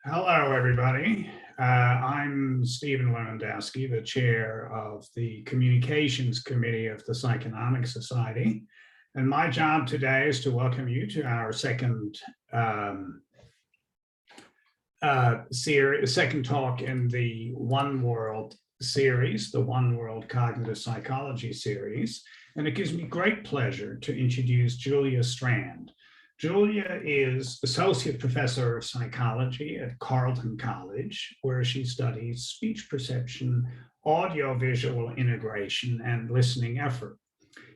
Hello, everybody. I'm Stephen Lewandowski, the chair of the Communications Committee of the Psychonomic Society. And my job today is to welcome you to our second second talk in the One World series, the One World Cognitive Psychology series. And it gives me great pleasure to introduce Julia Strand. Julia is Associate Professor of Psychology at Carleton College, where she studies speech perception, audiovisual integration, and listening effort.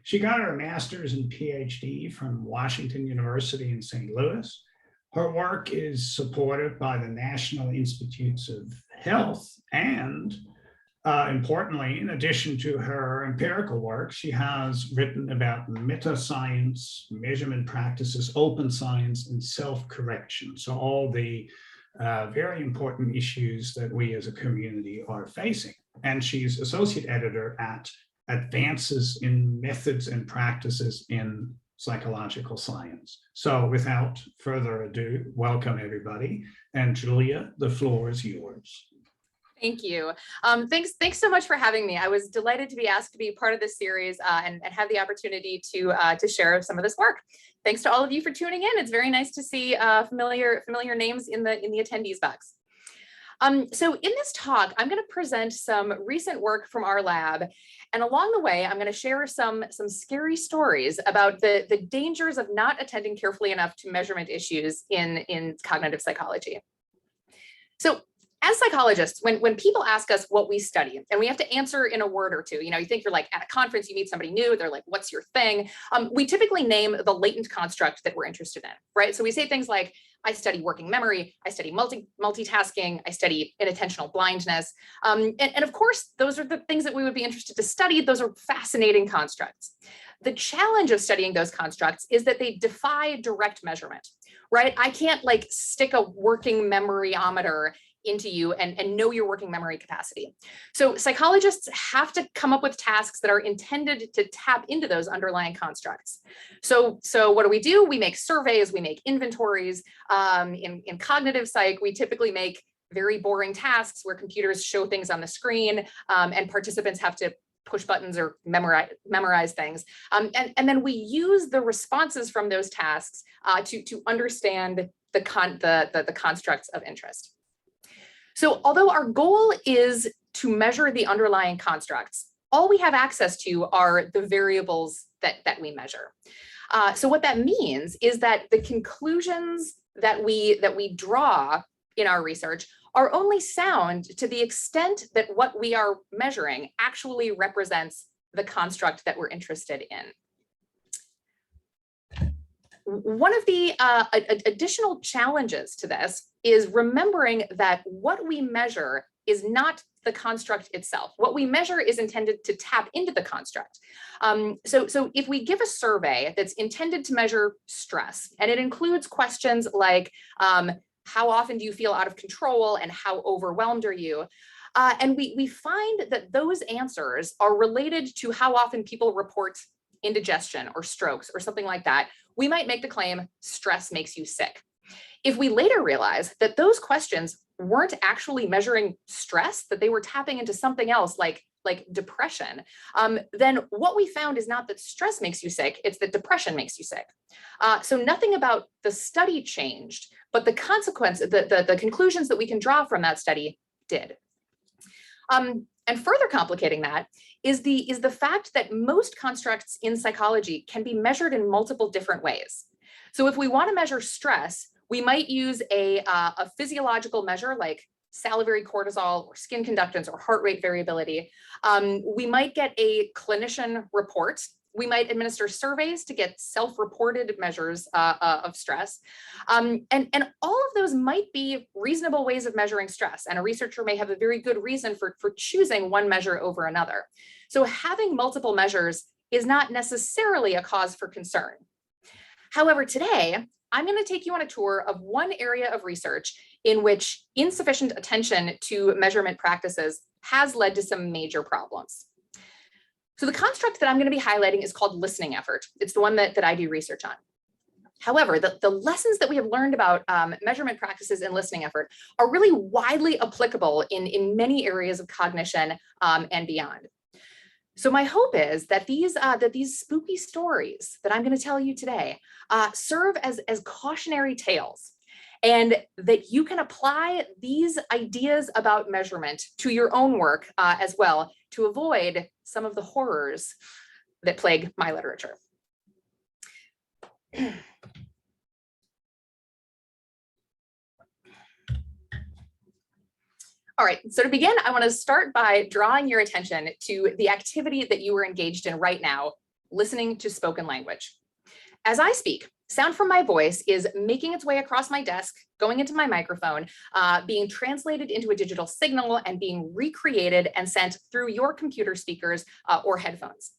She got her master's and PhD from Washington University in St. Louis. Her work is supported by the National Institutes of Health and importantly, in addition to her empirical work, she has written about meta-science, measurement practices, open science, and self-correction. So all the very important issues that we as a community are facing. And she's associate editor at Advances in Methods and Practices in Psychological Science. So without further ado, welcome everybody. And Julia, the floor is yours. Thank you. Thanks so much for having me. I was delighted to be asked to be part of this series and have the opportunity to share some of this work. Thanks to all of you for tuning in. It's very nice to see familiar names in the attendees box. So in this talk, I'm going to present some recent work from our lab, and along the way, I'm going to share some scary stories about the dangers of not attending carefully enough to measurement issues in cognitive psychology. So, as psychologists, when people ask us what we study, and we have to answer in a word or two, you think you're like at a conference, you meet somebody new, they're like, what's your thing? We typically name the latent construct that we're interested in, right? So we say things like, I study working memory, I study multitasking, I study inattentional blindness. And of course, those are the things that we would be interested to study. Those are fascinating constructs. The challenge of studying those constructs is that they defy direct measurement, right? I can't like stick a working memoryometer into you and know your working memory capacity. So psychologists have to come up with tasks that are intended to tap into those underlying constructs. So what do? We make surveys, we make inventories. In cognitive psych, we typically make very boring tasks where computers show things on the screen and participants have to push buttons or memorize things. And then we use the responses from those tasks to understand the constructs of interest. So although our goal is to measure the underlying constructs, all we have access to are the variables that we measure. So what that means is that the conclusions that we draw in our research are only sound to the extent that what we are measuring actually represents the construct that we're interested in. One of the additional challenges to this is remembering that what we measure is not the construct itself. What we measure is intended to tap into the construct. So if we give a survey that's intended to measure stress, and it includes questions like, how often do you feel out of control and how overwhelmed are you? And we find that those answers are related to how often people report indigestion or strokes or something like that. We might make the claim, stress makes you sick. If we later realize that those questions weren't actually measuring stress, that they were tapping into something else like depression, then what we found is not that stress makes you sick, it's that depression makes you sick. So nothing about the study changed, but the consequence, the conclusions that we can draw from that study did. And further complicating that is the fact that most constructs in psychology can be measured in multiple different ways. So if we want to measure stress, we might use a physiological measure like salivary cortisol or skin conductance or heart rate variability. We might get a clinician report. We might administer surveys to get self-reported measures of stress. And all of those might be reasonable ways of measuring stress. And a researcher may have a very good reason for choosing one measure over another. So having multiple measures is not necessarily a cause for concern. However, today, I'm going to take you on a tour of one area of research in which insufficient attention to measurement practices has led to some major problems. So the construct that I'm going to be highlighting is called listening effort. It's the one that I do research on. However, the lessons that we have learned about measurement practices and listening effort are really widely applicable in many areas of cognition and beyond. So my hope is that these spooky stories that I'm going to tell you today serve as cautionary tales, and that you can apply these ideas about measurement to your own work as well, to avoid some of the horrors that plague my literature. All right, so to begin, I want to start by drawing your attention to the activity that you are engaged in right now, listening to spoken language. As I speak, sound from my voice is making its way across my desk, going into my microphone, being translated into a digital signal, and being recreated and sent through your computer speakers or headphones.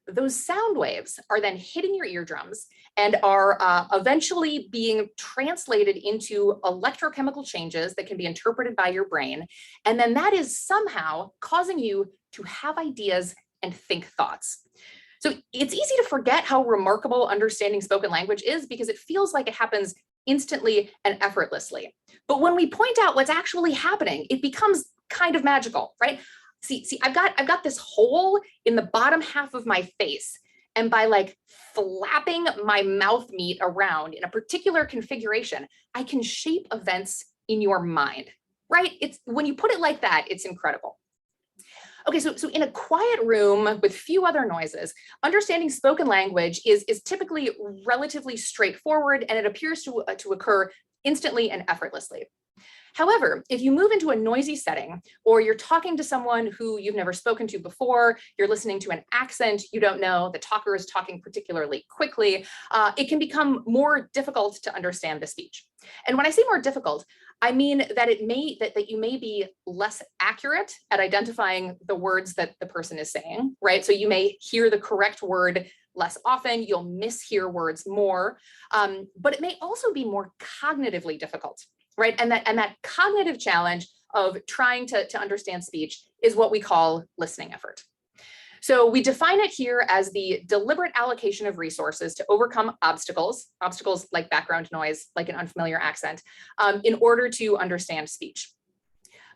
Those sound waves are then hitting your eardrums and are eventually being translated into electrochemical changes that can be interpreted by your brain. And then that is somehow causing you to have ideas and think thoughts. So it's easy to forget how remarkable understanding spoken language is because it feels like it happens instantly and effortlessly. But when we point out what's actually happening, it becomes kind of magical, right? See, I've got this hole in the bottom half of my face, and by like flapping my mouth meat around in a particular configuration, I can shape events in your mind, right? It's when you put it like that, it's incredible. Okay, so in a quiet room with few other noises, understanding spoken language is typically relatively straightforward, and it appears to occur instantly and effortlessly. However, if you move into a noisy setting, or you're talking to someone who you've never spoken to before, you're listening to an accent you don't know, the talker is talking particularly quickly, it can become more difficult to understand the speech. And when I say more difficult, I mean that that you may be less accurate at identifying the words that the person is saying, right? So you may hear the correct word less often, you'll mishear words more, but it may also be more cognitively difficult. Right, and that cognitive challenge of trying to understand speech is what we call listening effort. So we define it here as the deliberate allocation of resources to overcome obstacles like background noise, like an unfamiliar accent, in order to understand speech.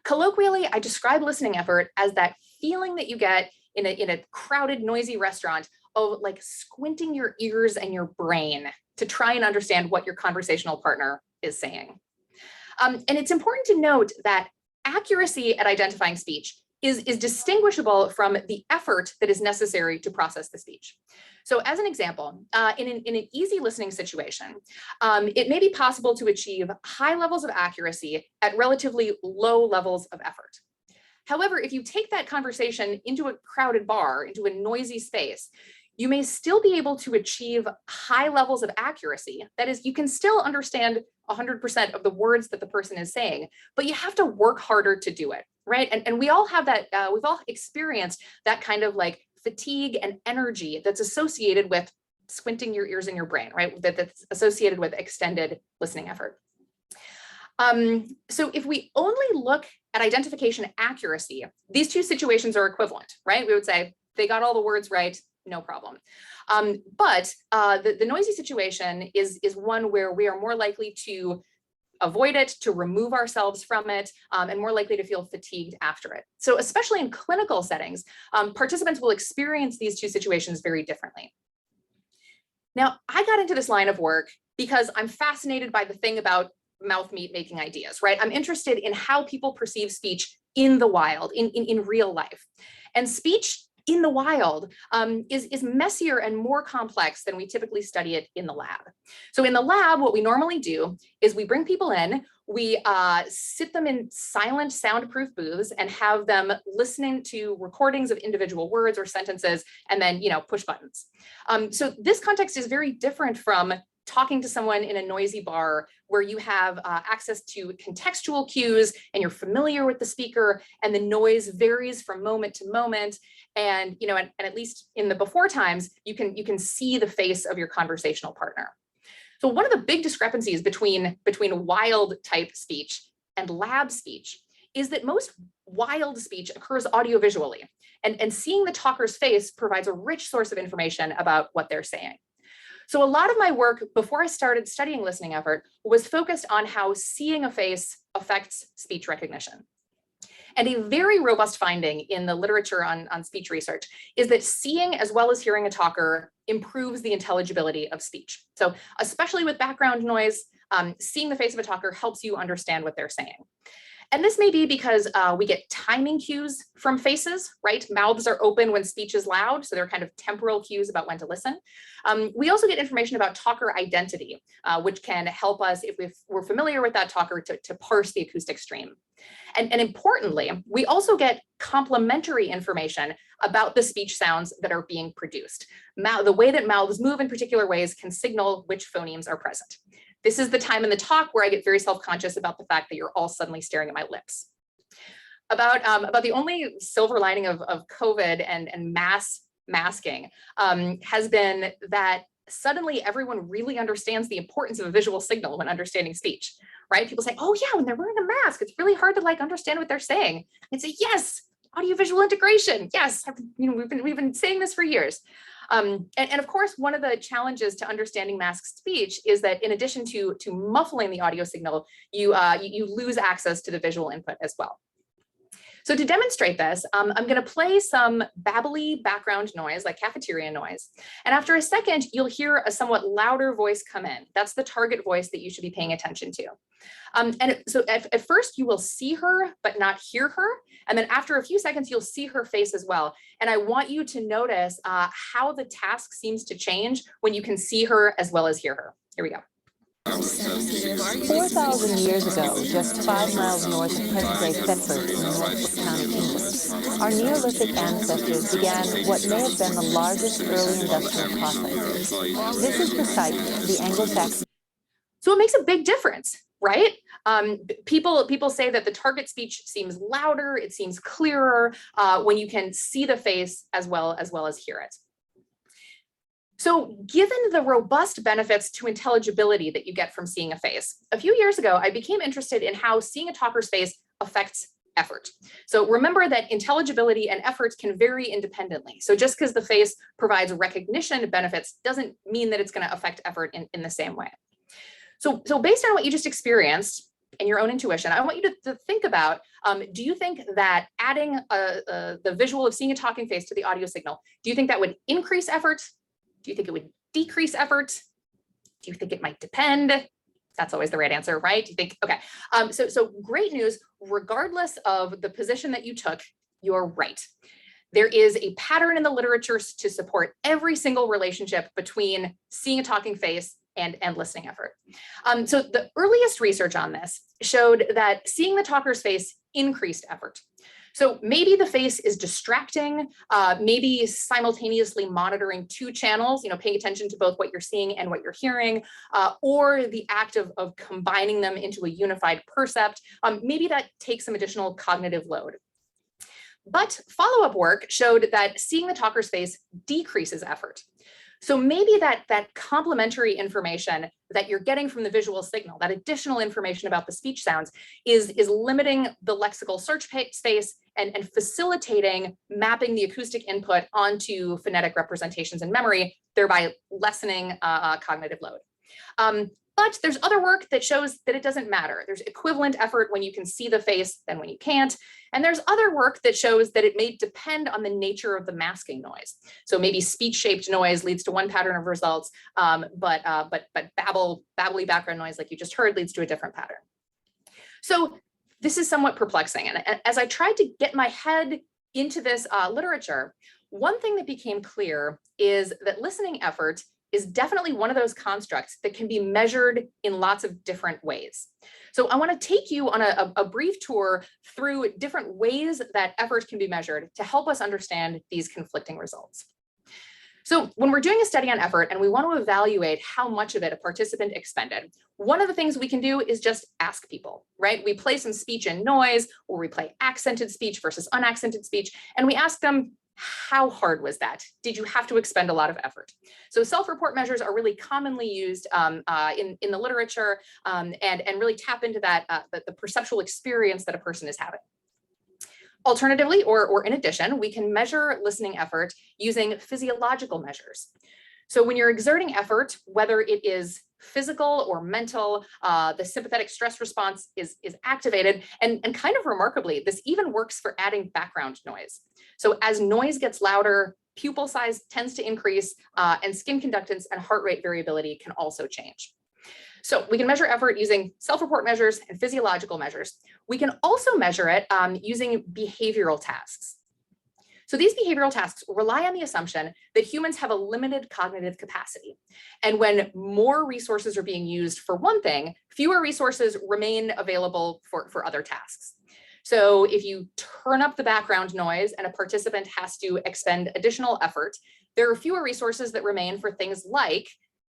Colloquially, I describe listening effort as that feeling that you get in a crowded, noisy restaurant of like squinting your ears and your brain to try and understand what your conversational partner is saying. And it's important to note that accuracy at identifying speech is distinguishable from the effort that is necessary to process the speech. So as an example, in an easy listening situation, it may be possible to achieve high levels of accuracy at relatively low levels of effort. However, if you take that conversation into a crowded bar, into a noisy space, you may still be able to achieve high levels of accuracy. That is, you can still understand 100% of the words that the person is saying, but you have to work harder to do it, right? And we all have that, we've all experienced that kind of like fatigue and energy that's associated with squinting your ears and your brain, right? That's associated with extended listening effort. So if we only look at identification accuracy, these two situations are equivalent, right? We would say they got all the words right, no problem. But the noisy situation is one where we are more likely to avoid it, to remove ourselves from it, and more likely to feel fatigued after it. So especially in clinical settings, participants will experience these two situations very differently. Now, I got into this line of work because I'm fascinated by the thing about mouth meat making ideas, right? I'm interested in how people perceive speech in the wild, in real life. And speech in the wild is messier and more complex than we typically study it in the lab. So in the lab, what we normally do is we bring people in, we sit them in silent soundproof booths and have them listening to recordings of individual words or sentences and then, push buttons. So this context is very different from talking to someone in a noisy bar where you have access to contextual cues and you're familiar with the speaker and the noise varies from moment to moment. And, and at least in the before times, you can see the face of your conversational partner. So one of the big discrepancies between wild type speech and lab speech is that most wild speech occurs audiovisually, and seeing the talker's face provides a rich source of information about what they're saying. So a lot of my work before I started studying listening effort was focused on how seeing a face affects speech recognition. And a very robust finding in the literature on speech research is that seeing as well as hearing a talker improves the intelligibility of speech. So especially with background noise, seeing the face of a talker helps you understand what they're saying. And this may be because we get timing cues from faces, right? Mouths are open when speech is loud, so they're kind of temporal cues about when to listen. We also get information about talker identity, which can help us, if we're familiar with that talker, to parse the acoustic stream. And importantly, we also get complementary information about the speech sounds that are being produced. The way that mouths move in particular ways can signal which phonemes are present. This is the time in the talk where I get very self-conscious about the fact that you're all suddenly staring at my lips. About the only silver lining of COVID and mass masking has been that suddenly everyone really understands the importance of a visual signal when understanding speech, right? People say, oh yeah, when they're wearing a mask, it's really hard to understand what they're saying. I'd say, yes, audiovisual integration. Yes, we've been saying this for years. And of course, one of the challenges to understanding masked speech is that in addition to muffling the audio signal, you lose access to the visual input as well. So to demonstrate this, I'm going to play some babbly background noise, like cafeteria noise. And after a second, you'll hear a somewhat louder voice come in. That's the target voice that you should be paying attention to. So at first you will see her, but not hear her. And then after a few seconds, you'll see her face as well. And I want you to notice how the task seems to change when you can see her as well as hear her. Here we go. 4,000 years ago, just 5 miles north of present-day Thetford in Norfolk County, England, our Neolithic ancestors began what may have been the largest early industrial process. This is the site, the Anglo-Saxon. So it makes a big difference, right? People say that the target speech seems louder, it seems clearer when you can see the face as well as hear it. So given the robust benefits to intelligibility that you get from seeing a face, a few years ago, I became interested in how seeing a talker's face affects effort. So remember that intelligibility and effort can vary independently. So just because the face provides recognition benefits doesn't mean that it's going to affect effort in the same way. So based on what you just experienced and your own intuition, I want you to think about, do you think that adding the visual of seeing a talking face to the audio signal, do you think that would increase effort? Do you think it would decrease effort? Do you think it might depend? That's always the right answer, right? Do you think, okay. So great news, regardless of the position that you took, you're right. There is a pattern in the literature to support every single relationship between seeing a talking face and listening effort. So the earliest research on this showed that seeing the talker's face increased effort. So maybe the face is distracting, maybe simultaneously monitoring 2 channels, paying attention to both what you're seeing and what you're hearing, or the act of combining them into a unified percept. Maybe that takes some additional cognitive load. But follow-up work showed that seeing the talker's face decreases effort. So maybe that complementary information that you're getting from the visual signal, that additional information about the speech sounds is limiting the lexical search space and facilitating mapping the acoustic input onto phonetic representations in memory, thereby lessening cognitive load. But there's other work that shows that it doesn't matter. There's equivalent effort when you can see the face than when you can't. And there's other work that shows that it may depend on the nature of the masking noise. So maybe speech-shaped noise leads to one pattern of results, but babbly background noise, like you just heard, leads to a different pattern. So this is somewhat perplexing. And as I tried to get my head into this literature, one thing that became clear is that listening effort is definitely one of those constructs that can be measured in lots of different ways. So I want to take you on a brief tour through different ways that effort can be measured to help us understand these conflicting results. So when we're doing a study on effort and we want to evaluate how much of it a participant expended, one of the things we can do is just ask people, right? We play some speech and noise, or we play accented speech versus unaccented speech, and we ask them, how hard was that? Did you have to expend a lot of effort? So self-report measures are really commonly used in the literature and really tap into that, the perceptual experience that a person is having. Alternatively, or in addition, we can measure listening effort using physiological measures. So when you're exerting effort, whether it is physical or mental, the sympathetic stress response is activated. And kind of remarkably, this even works for adding background noise. So as noise gets louder, pupil size tends to increase, and skin conductance and heart rate variability can also change. So we can measure effort using self-report measures and physiological measures. We can also measure it using behavioral tasks. So these behavioral tasks rely on the assumption that humans have a limited cognitive capacity. And when more resources are being used for one thing, fewer resources remain available for other tasks. So if you turn up the background noise and a participant has to expend additional effort, there are fewer resources that remain for things like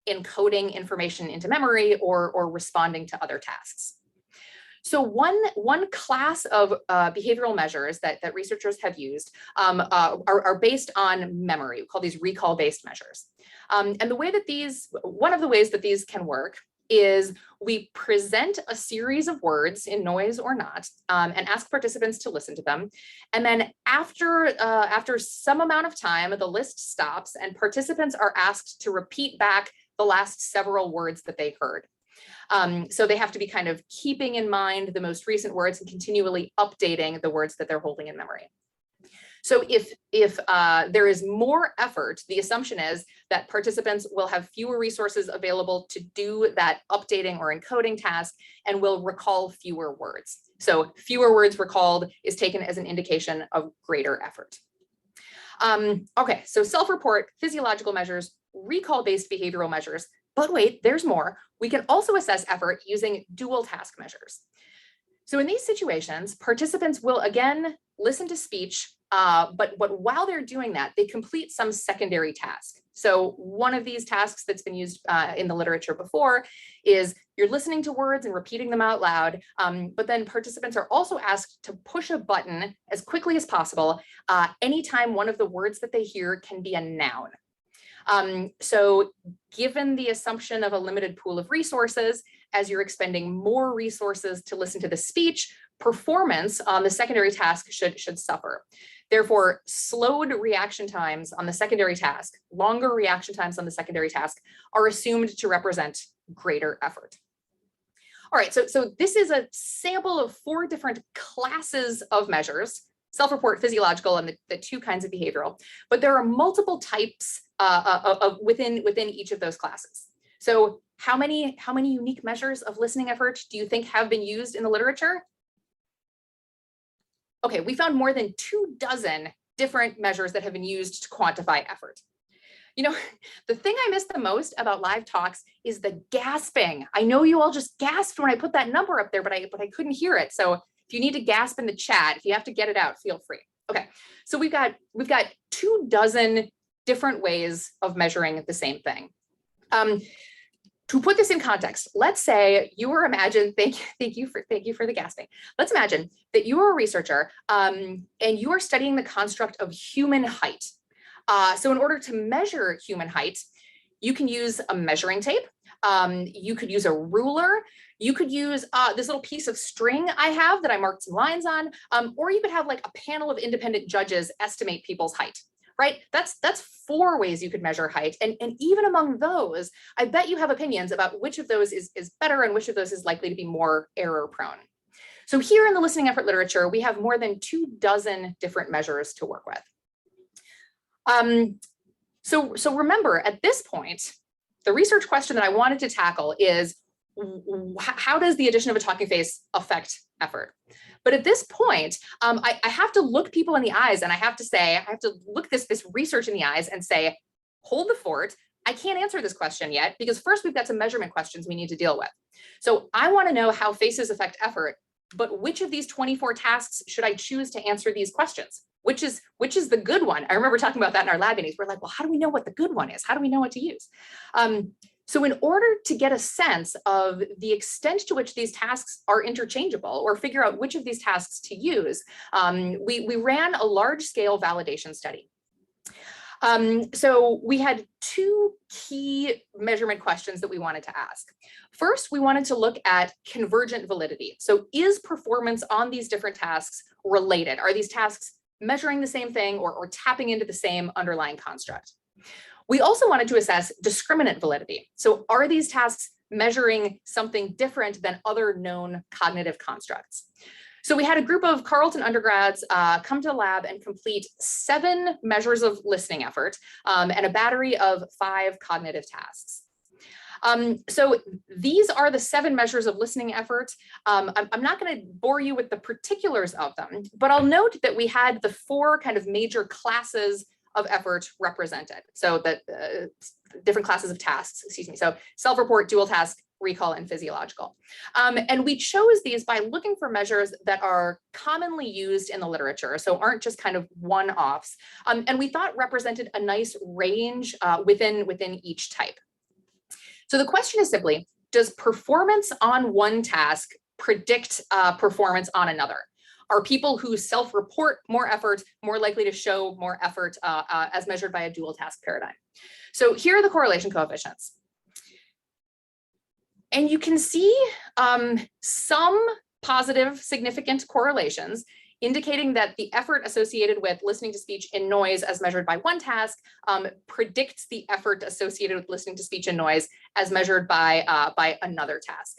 encoding information into memory or responding to other tasks. So one class of behavioral measures that researchers have used are based on memory. We call these recall-based measures. And one of the ways that these can work is we present a series of words in noise or not, and ask participants to listen to them. And then after some amount of time, the list stops and participants are asked to repeat back the last several words that they heard. So they have to be kind of keeping in mind the most recent words and continually updating the words that they're holding in memory. So if there is more effort, the assumption is that participants will have fewer resources available to do that updating or encoding task and will recall fewer words. So fewer words recalled is taken as an indication of greater effort. Okay, so self-report, physiological measures, recall-based behavioral measures. But wait, there's more. We can also assess effort using dual task measures. So in these situations, participants will again listen to speech, but while they're doing that, they complete some secondary task. So one of these tasks that's been used in the literature before is you're listening to words and repeating them out loud, but then participants are also asked to push a button as quickly as possible anytime one of the words that they hear can be a noun. So given the assumption of a limited pool of resources, as you're expending more resources to listen to the speech, performance on the secondary task should suffer. Therefore, slowed reaction times on the secondary task, longer reaction times on the secondary task are assumed to represent greater effort. All right, so this is a sample of 4 different classes of measures: self-report, physiological, and the 2 kinds of behavioral. But there are multiple types within each of those classes. So how many unique measures of listening effort do you think have been used in the literature? Okay, we found more than 24 different measures that have been used to quantify effort. You know, the thing I miss the most about live talks is the gasping. I know you all just gasped when I put that number up there, but I couldn't hear it. So if you need to gasp in the chat, if you have to get it out, feel free. Okay, so we've got 24 different ways of measuring the same thing. To put this in context, let's say you were thank you for the gasping. Let's imagine that you are a researcher and you are studying the construct of human height. So in order to measure human height, you can use a measuring tape. You could use a ruler. You could use this little piece of string I have that I marked some lines on, or you could have like a panel of independent judges estimate people's height, right? That's 4 ways you could measure height. And even among those, I bet you have opinions about which of those is better and which of those is likely to be more error prone. So here in the listening effort literature, we have more than 24 different measures to work with. So remember, at this point, the research question that I wanted to tackle is, how does the addition of a talking face affect effort? But at this point, I have to look people in the eyes and I have to look this research in the eyes and say, hold the fort. I can't answer this question yet because first we've got some measurement questions we need to deal with. So I want to know how faces affect effort, but which of these 24 tasks should I choose to answer these questions? Which is the good one? I remember talking about that in our lab meetings. We're like, well, how do we know what the good one is? How do we know what to use? So in order to get a sense of the extent to which these tasks are interchangeable or figure out which of these tasks to use, we ran a large-scale validation study. So we had 2 key measurement questions that we wanted to ask. First, we wanted to look at convergent validity. So is performance on these different tasks related? Are these tasks measuring the same thing or tapping into the same underlying construct? We also wanted to assess discriminant validity. So are these tasks measuring something different than other known cognitive constructs? So we had a group of Carleton undergrads come to the lab and complete 7 measures of listening effort and a battery of 5 cognitive tasks. So these are the 7 measures of listening effort. I'm not going to bore you with the particulars of them, but I'll note that we had the 4 kind of major classes of effort represented. So that different classes of tasks, excuse me. So self-report, dual task, recall, and physiological. And we chose these by looking for measures that are commonly used in the literature, so aren't just kind of one-offs, and we thought represented a nice range within each type. So the question is simply, does performance on one task predict performance on another? Are people who self-report more effort more likely to show more effort as measured by a dual task paradigm? So here are the correlation coefficients. And you can see some positive significant correlations indicating that the effort associated with listening to speech in noise as measured by one task predicts the effort associated with listening to speech in noise as measured by another task.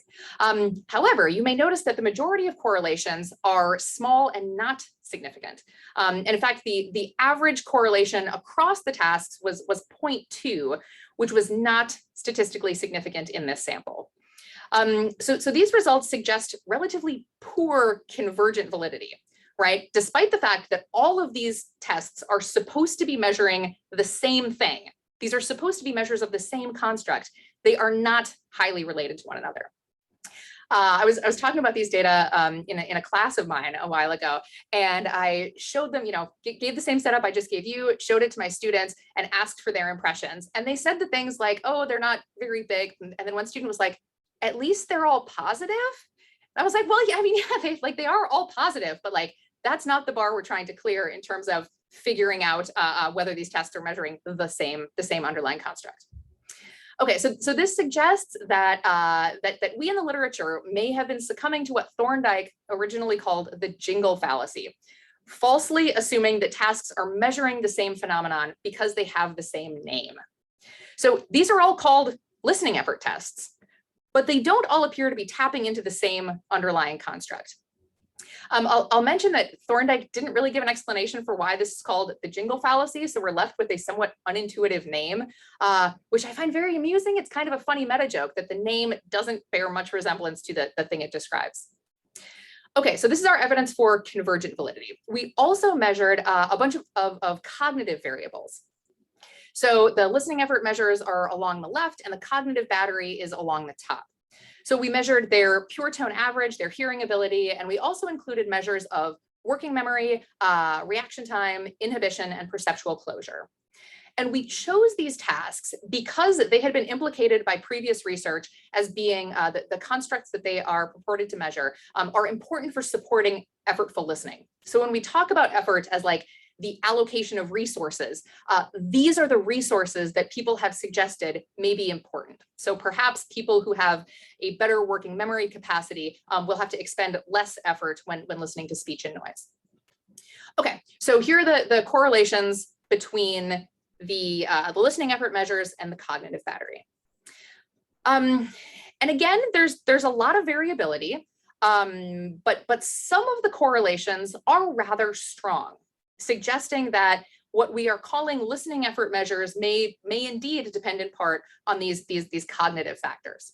However, you may notice that the majority of correlations are small and not significant. And in fact, the average correlation across the tasks was 0.2, which was not statistically significant in this sample. So these results suggest relatively poor convergent validity, right? Despite the fact that all of these tests are supposed to be measuring the same thing. These are supposed to be measures of the same construct. They are not highly related to one another. I was talking about these data in a class of mine a while ago, and I showed them, gave the same setup I just gave you, showed it to my students and asked for their impressions. And they said the things like, oh, they're not very big. And then one student was like, at least they're all positive. I was like, well, yeah, I mean, yeah, they are all positive, but like, that's not the bar we're trying to clear in terms of figuring out whether these tests are measuring the same underlying construct. Okay, so this suggests that that we in the literature may have been succumbing to what Thorndike originally called the Jingle fallacy, falsely assuming that tasks are measuring the same phenomenon because they have the same name. So these are all called listening effort tests, but they don't all appear to be tapping into the same underlying construct. I'll mention that Thorndike didn't really give an explanation for why this is called the Jingle fallacy, so we're left with a somewhat unintuitive name, which I find very amusing. It's kind of a funny meta joke that the name doesn't bear much resemblance to the thing it describes. Okay, so this is our evidence for convergent validity. We also measured a bunch of cognitive variables. So the listening effort measures are along the left and the cognitive battery is along the top. So we measured their pure tone average, their hearing ability, and we also included measures of working memory, reaction time, inhibition, and perceptual closure. And we chose these tasks because they had been implicated by previous research as being the constructs that they are purported to measure are important for supporting effortful listening. So when we talk about effort as like the allocation of resources, these are the resources that people have suggested may be important. So perhaps people who have a better working memory capacity will have to expend less effort when listening to speech and noise. Okay, so here are the correlations between the listening effort measures and the cognitive battery. And again, there's a lot of variability, but some of the correlations are rather strong, suggesting that what we are calling listening effort measures may indeed depend in part on these cognitive factors.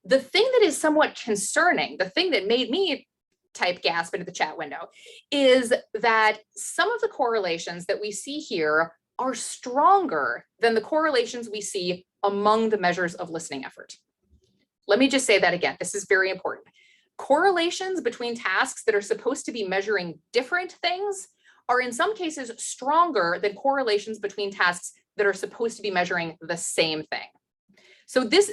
The thing that is somewhat concerning, the thing that made me type gasp into the chat window, is that some of the correlations that we see here are stronger than the correlations we see among the measures of listening effort. Let me just say that again. This is very important. Correlations between tasks that are supposed to be measuring different things are in some cases stronger than correlations between tasks that are supposed to be measuring the same thing. So this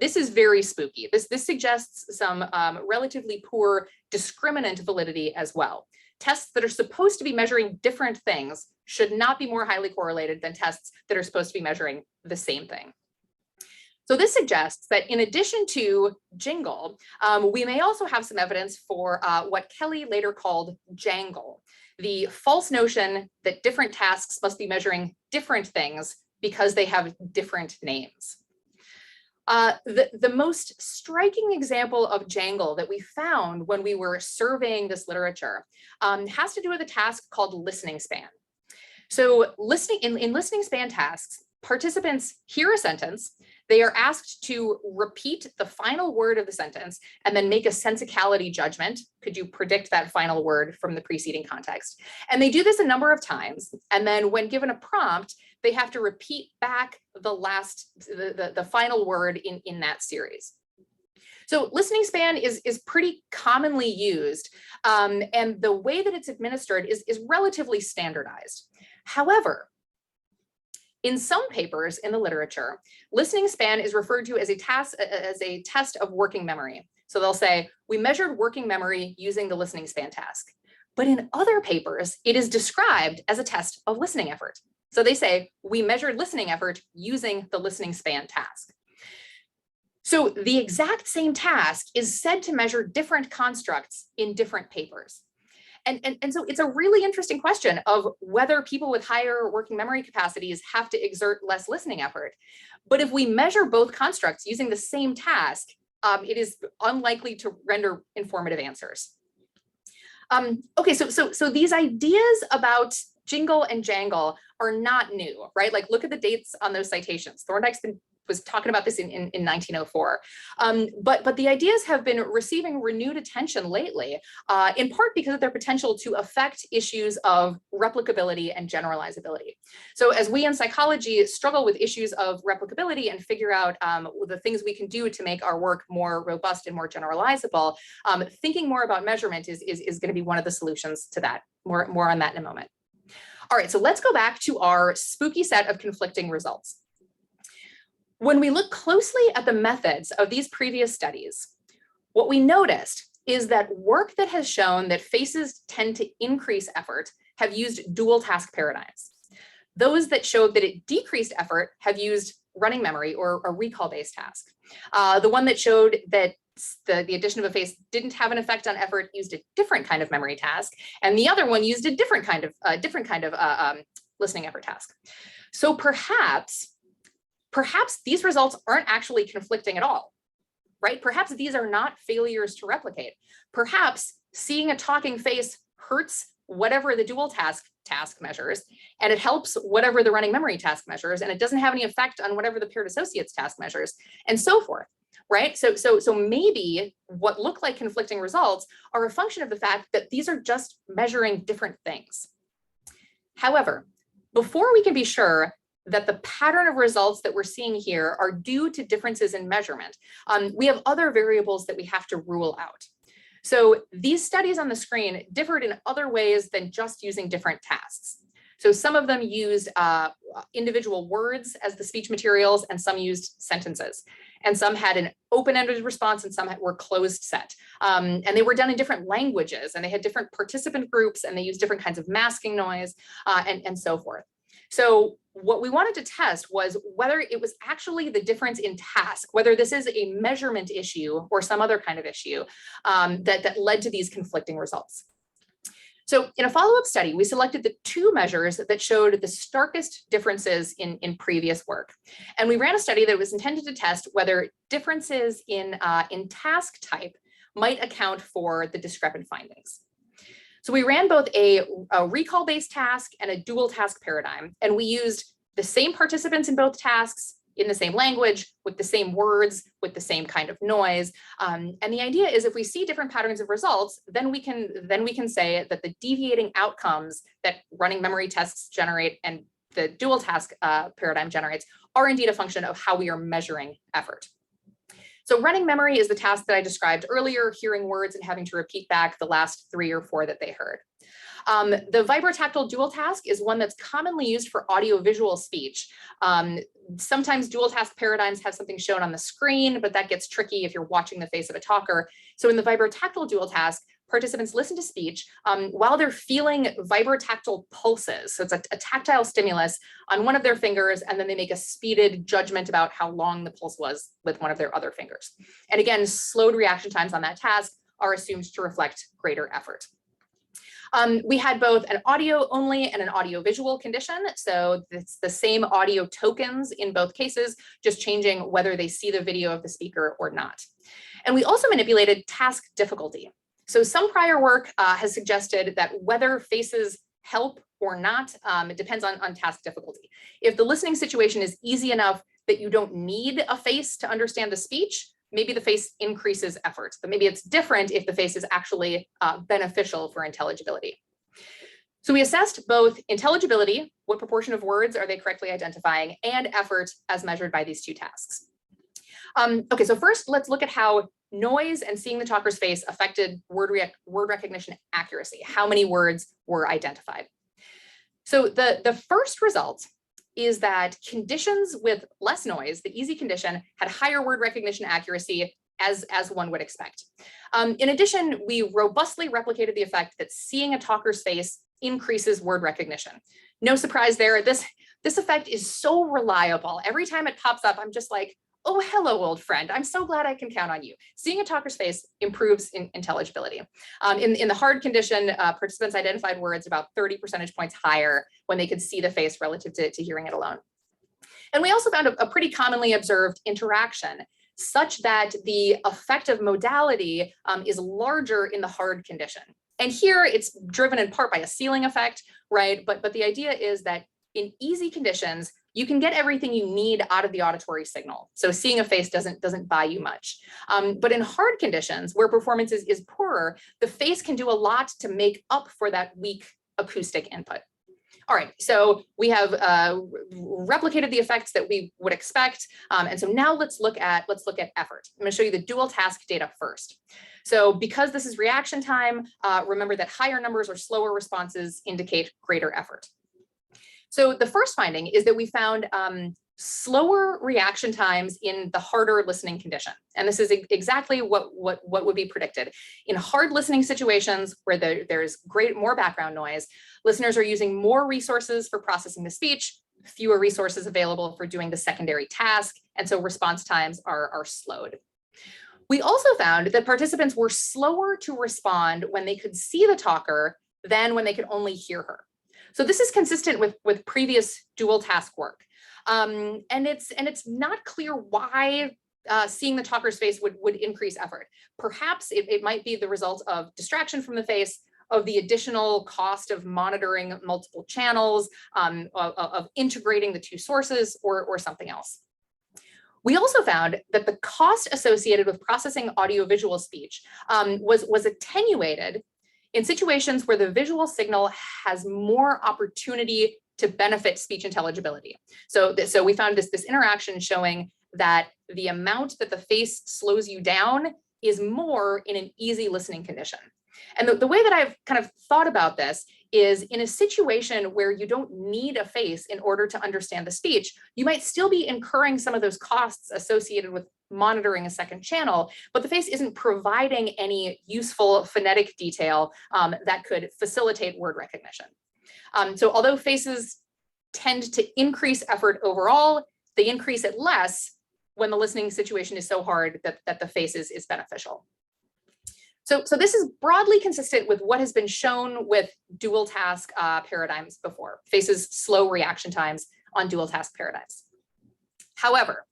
is very spooky. This suggests some relatively poor discriminant validity as well. Tests that are supposed to be measuring different things should not be more highly correlated than tests that are supposed to be measuring the same thing. So this suggests that in addition to Jingle, we may also have some evidence for what Kelly later called Jangle, the false notion that different tasks must be measuring different things because they have different names. The most striking example of jangle that we found when we were surveying this literature has to do with a task called listening span. So in listening span tasks, participants hear a sentence, they are asked to repeat the final word of the sentence and then make a sensicality judgment. Could you predict that final word from the preceding context? And they do this a number of times. And then when given a prompt, they have to repeat back the final word in that series. So listening span is pretty commonly used, and the way that it's administered is relatively standardized. However, in some papers in the literature, listening span is referred to as a test of working memory. So they'll say, we measured working memory using the listening span task. But in other papers, it is described as a test of listening effort. So they say, we measured listening effort using the listening span task. So the exact same task is said to measure different constructs in different papers. And so it's a really interesting question of whether people with higher working memory capacities have to exert less listening effort. But if we measure both constructs using the same task, it is unlikely to render informative answers. Okay, so these ideas about Jingle and Jangle are not new, right? Like, look at the dates on those citations. Thorndike's was talking about this in 1904. But the ideas have been receiving renewed attention lately, in part because of their potential to affect issues of replicability and generalizability. So as we in psychology struggle with issues of replicability and figure out the things we can do to make our work more robust and more generalizable, thinking more about measurement is going to be one of the solutions to that. More on that in a moment. All right, so let's go back to our spooky set of conflicting results. When we look closely at the methods of these previous studies, what we noticed is that work that has shown that faces tend to increase effort have used dual task paradigms. Those that showed that it decreased effort have used running memory or a recall-based task. The one that showed that the addition of a face didn't have an effect on effort used a different kind of memory task, and the other one used a different kind of listening effort task. So perhaps these results aren't actually conflicting at all, right? Perhaps these are not failures to replicate. Perhaps seeing a talking face hurts whatever the dual task measures, and it helps whatever the running memory task measures, and it doesn't have any effect on whatever the paired associates task measures, and so forth, right? So maybe what look like conflicting results are a function of the fact that these are just measuring different things. However, before we can be sure that the pattern of results that we're seeing here are due to differences in measurement, we have other variables that we have to rule out. So these studies on the screen differed in other ways than just using different tasks. So some of them used individual words as the speech materials, and some used sentences. And some had an open-ended response, and some were closed set. And they were done in different languages, and they had different participant groups, and they used different kinds of masking noise, and so forth. So what we wanted to test was whether it was actually the difference in task, whether this is a measurement issue or some other kind of issue that led to these conflicting results. So in a follow-up study, we selected the two measures that showed the starkest differences in previous work. And we ran a study that was intended to test whether differences in task type might account for the discrepant findings. So we ran both a recall-based task and a dual task paradigm, and we used the same participants in both tasks in the same language, with the same words, with the same kind of noise. And the idea is if we see different patterns of results, then we can say that the deviating outcomes that running memory tasks generate and the dual task paradigm generates are indeed a function of how we are measuring effort. So running memory is the task that I described earlier, hearing words and having to repeat back the last 3 or 4 that they heard. The vibrotactile dual task is one that's commonly used for audiovisual speech. Sometimes dual task paradigms have something shown on the screen, but that gets tricky if you're watching the face of a talker. So in the vibrotactile dual task, participants listen to speech while they're feeling vibrotactile pulses. So it's a tactile stimulus on one of their fingers, and then they make a speeded judgment about how long the pulse was with one of their other fingers. And again, slowed reaction times on that task are assumed to reflect greater effort. We had both an audio only and an audiovisual condition. So it's the same audio tokens in both cases, just changing whether they see the video of the speaker or not. And we also manipulated task difficulty. So some prior work has suggested that whether faces help or not, it depends on task difficulty. If the listening situation is easy enough that you don't need a face to understand the speech, maybe the face increases effort, but maybe it's different if the face is actually beneficial for intelligibility. So we assessed both intelligibility, what proportion of words are they correctly identifying, and effort as measured by these two tasks. Okay, so first let's look at how noise and seeing the talker's face affected word recognition accuracy. How many words were identified? So the first result is that conditions with less noise, the easy condition, had higher word recognition accuracy as one would expect. In addition, we robustly replicated the effect that seeing a talker's face increases word recognition. No surprise there, this effect is so reliable. Every time it pops up, I'm just like, oh, hello, old friend. I'm so glad I can count on you. Seeing a talker's face improves intelligibility. In the hard condition, participants identified words about 30 percentage points higher when they could see the face relative to hearing it alone. And we also found a pretty commonly observed interaction such that the effect of modality is larger in the hard condition. And here it's driven in part by a ceiling effect, right? But the idea is that in easy conditions, you can get everything you need out of the auditory signal. So seeing a face doesn't buy you much. But in hard conditions where performance is poorer, the face can do a lot to make up for that weak acoustic input. All right, so we have replicated the effects that we would expect. And so now let's look at effort. I'm gonna show you the dual task data first. So because this is reaction time, remember that higher numbers or slower responses indicate greater effort. So the first finding is that we found slower reaction times in the harder listening condition. And this is exactly what would be predicted. In hard listening situations where there's more background noise, listeners are using more resources for processing the speech, fewer resources available for doing the secondary task, and so response times are slowed. We also found that participants were slower to respond when they could see the talker than when they could only hear her. So this is consistent with previous dual task work. And it's not clear why seeing the talker's face would increase effort. Perhaps it might be the result of distraction from the face, of the additional cost of monitoring multiple channels, of integrating the two sources, or something else. We also found that the cost associated with processing audiovisual speech was attenuated in situations where the visual signal has more opportunity to benefit speech intelligibility. So we found this interaction showing that the amount that the face slows you down is more in an easy listening condition. And the way that I've kind of thought about this is in a situation where you don't need a face in order to understand the speech, you might still be incurring some of those costs associated with monitoring a second channel, but the face isn't providing any useful phonetic detail that could facilitate word recognition. So although faces tend to increase effort overall, they increase it less when the listening situation is so hard that the face is beneficial. So this is broadly consistent with what has been shown with dual task paradigms before, faces slow reaction times on dual task paradigms. However,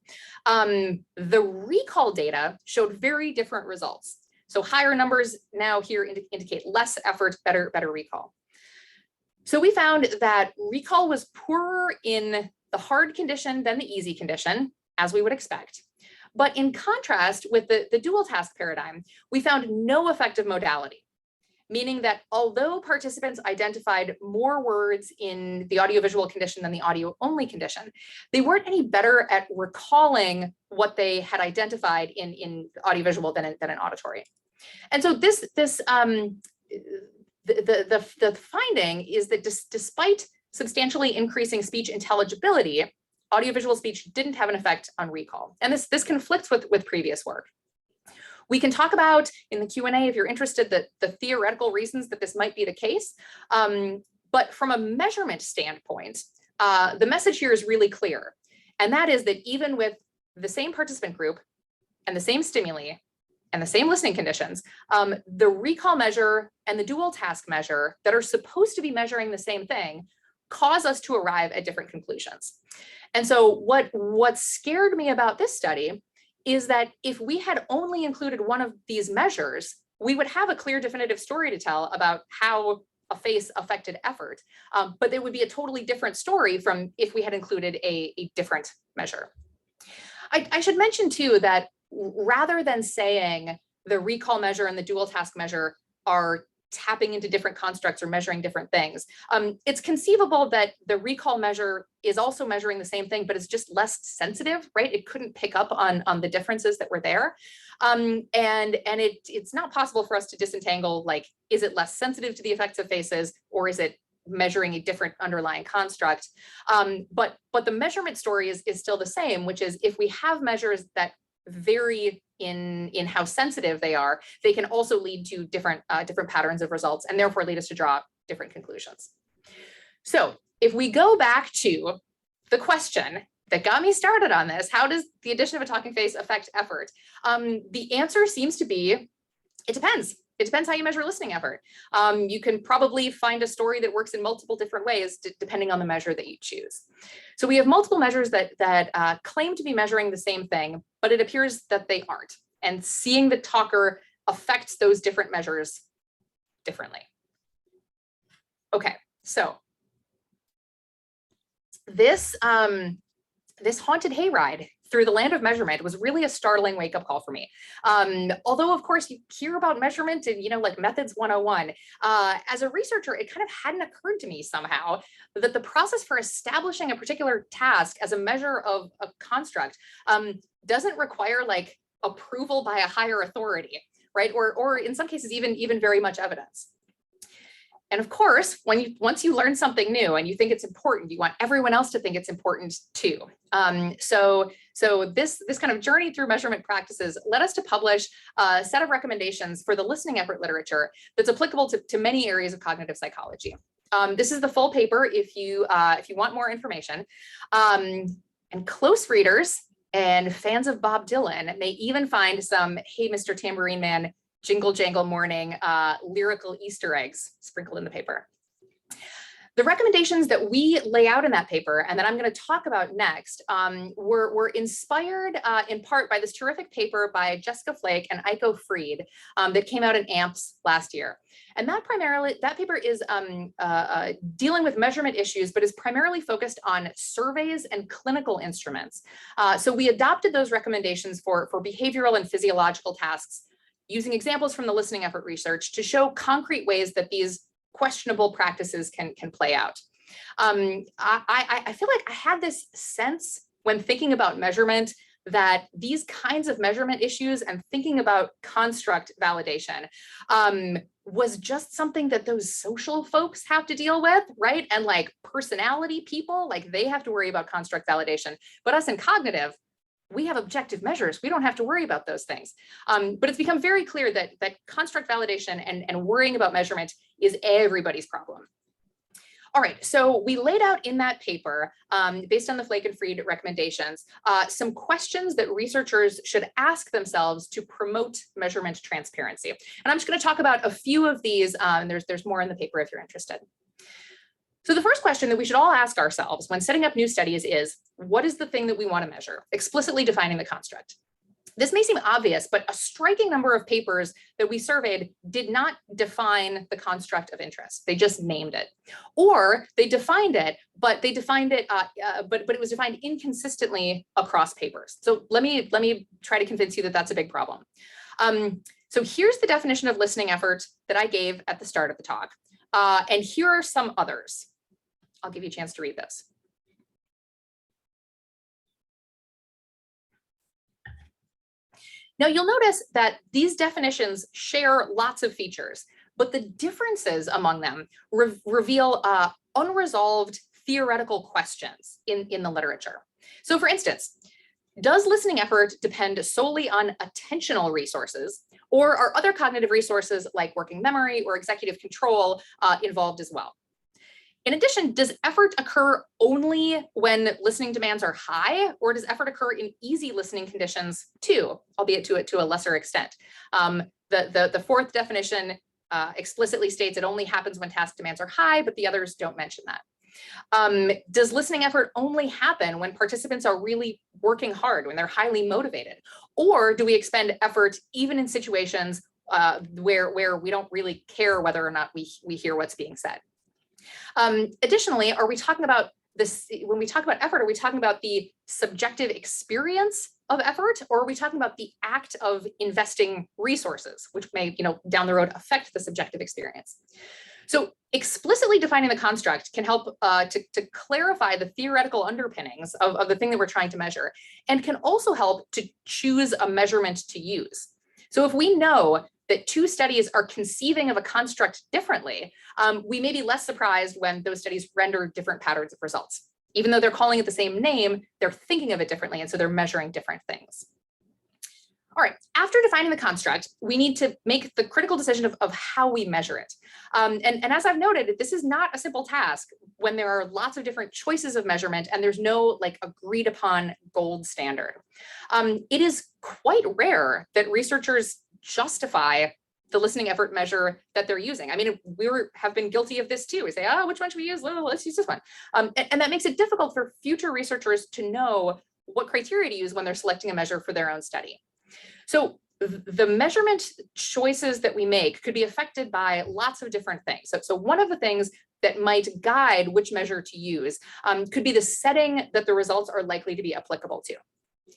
the recall data showed very different results. So higher numbers now here indicate less effort, better recall. So we found that recall was poorer in the hard condition than the easy condition, as we would expect. But in contrast with the dual task paradigm, we found no effective modality, meaning that although participants identified more words in the audiovisual condition than the audio only condition, they weren't any better at recalling what they had identified in audiovisual than in auditory. And so the finding is that despite substantially increasing speech intelligibility, audiovisual speech didn't have an effect on recall. And this conflicts with previous work. We can talk about in the Q&A, if you're interested, the theoretical reasons that this might be the case. But from a measurement standpoint, the message here is really clear. And that is that even with the same participant group and the same stimuli and the same listening conditions, the recall measure and the dual task measure that are supposed to be measuring the same thing cause us to arrive at different conclusions. And so what scared me about this study is that if we had only included one of these measures, we would have a clear definitive story to tell about how a face affected effort, but it would be a totally different story from if we had included a different measure. I should mention too that rather than saying the recall measure and the dual task measure are tapping into different constructs or measuring different things, it's conceivable that the recall measure is also measuring the same thing, but it's just less sensitive, right? It couldn't pick up on the differences that were there. And it's not possible for us to disentangle, like, is it less sensitive to the effects of faces, or is it measuring a different underlying construct? But the measurement story is still the same, which is if we have measures that vary in how sensitive they are, they can also lead to different patterns of results, and therefore lead us to draw different conclusions. So if we go back to the question that got me started on this, how does the addition of a talking face affect effort? The answer seems to be, it depends. It depends how you measure listening effort. You can probably find a story that works in multiple different ways depending on the measure that you choose. So we have multiple measures that claim to be measuring the same thing, but it appears that they aren't. And seeing the talker affects those different measures differently. Okay, so this haunted hayride through the land of measurement was really a startling wake-up call for me. Although, of course, you hear about measurement and, like Methods 101, as a researcher, it kind of hadn't occurred to me somehow that the process for establishing a particular task as a measure of a construct doesn't require like approval by a higher authority, right? Or in some cases, even very much evidence. And of course, once you learn something new and you think it's important, you want everyone else to think it's important too. So this kind of journey through measurement practices led us to publish a set of recommendations for the listening effort literature that's applicable to many areas of cognitive psychology. This is the full paper if you want more information. And close readers and fans of Bob Dylan may even find some "Hey, Mr. Tambourine Man, Jingle Jangle Morning" lyrical Easter eggs sprinkled in the paper. The recommendations that we lay out in that paper and that I'm going to talk about next were inspired in part by this terrific paper by Jessica Flake and Eiko Fried that came out in AMPS last year. And that paper is dealing with measurement issues, but is primarily focused on surveys and clinical instruments. So we adopted those recommendations for behavioral and physiological tasks, using examples from the listening effort research to show concrete ways that these questionable practices can play out. I feel like I had this sense when thinking about measurement that these kinds of measurement issues and thinking about construct validation was just something that those social folks have to deal with, right? And like personality people, like they have to worry about construct validation, but us in cognitive, we have objective measures. We don't have to worry about those things. But it's become very clear that construct validation and worrying about measurement is everybody's problem. All right, so we laid out in that paper, based on the Flake and Fried recommendations, some questions that researchers should ask themselves to promote measurement transparency. And I'm just going to talk about a few of these, and there's more in the paper if you're interested. So the first question that we should all ask ourselves when setting up new studies is, what is the thing that we want to measure? Explicitly defining the construct. This may seem obvious, but a striking number of papers that we surveyed did not define the construct of interest. They just named it. Or they defined it, but it was defined inconsistently across papers. So let me try to convince you that that's a big problem. So here's the definition of listening effort that I gave at the start of the talk. And here are some others. I'll give you a chance to read this. Now you'll notice that these definitions share lots of features, but the differences among them reveal unresolved theoretical questions in the literature. So for instance, does listening effort depend solely on attentional resources, or are other cognitive resources like working memory or executive control involved as well? In addition, does effort occur only when listening demands are high, or does effort occur in easy listening conditions too, albeit to a lesser extent? The fourth definition explicitly states it only happens when task demands are high, but the others don't mention that. Does listening effort only happen when participants are really working hard, when they're highly motivated? Or do we expend effort even in situations where we don't really care whether or not we hear what's being said? Additionally, are we talking about this, when we talk about effort, are we talking about the subjective experience of effort, or are we talking about the act of investing resources, which may, down the road affect the subjective experience? So explicitly defining the construct can help to clarify the theoretical underpinnings of the thing that we're trying to measure, and can also help to choose a measurement to use. So if we know that two studies are conceiving of a construct differently, we may be less surprised when those studies render different patterns of results. Even though they're calling it the same name, they're thinking of it differently, and so they're measuring different things. All right, after defining the construct, we need to make the critical decision of how we measure it. And as I've noted, this is not a simple task when there are lots of different choices of measurement and there's no agreed upon gold standard. It is quite rare that researchers justify the listening effort measure that they're using. I mean, we have been guilty of this too. We say, which one should we use? Let's use this one. And that makes it difficult for future researchers to know what criteria to use when they're selecting a measure for their own study. So the measurement choices that we make could be affected by lots of different things. So one of the things that might guide which measure to use could be the setting that the results are likely to be applicable to.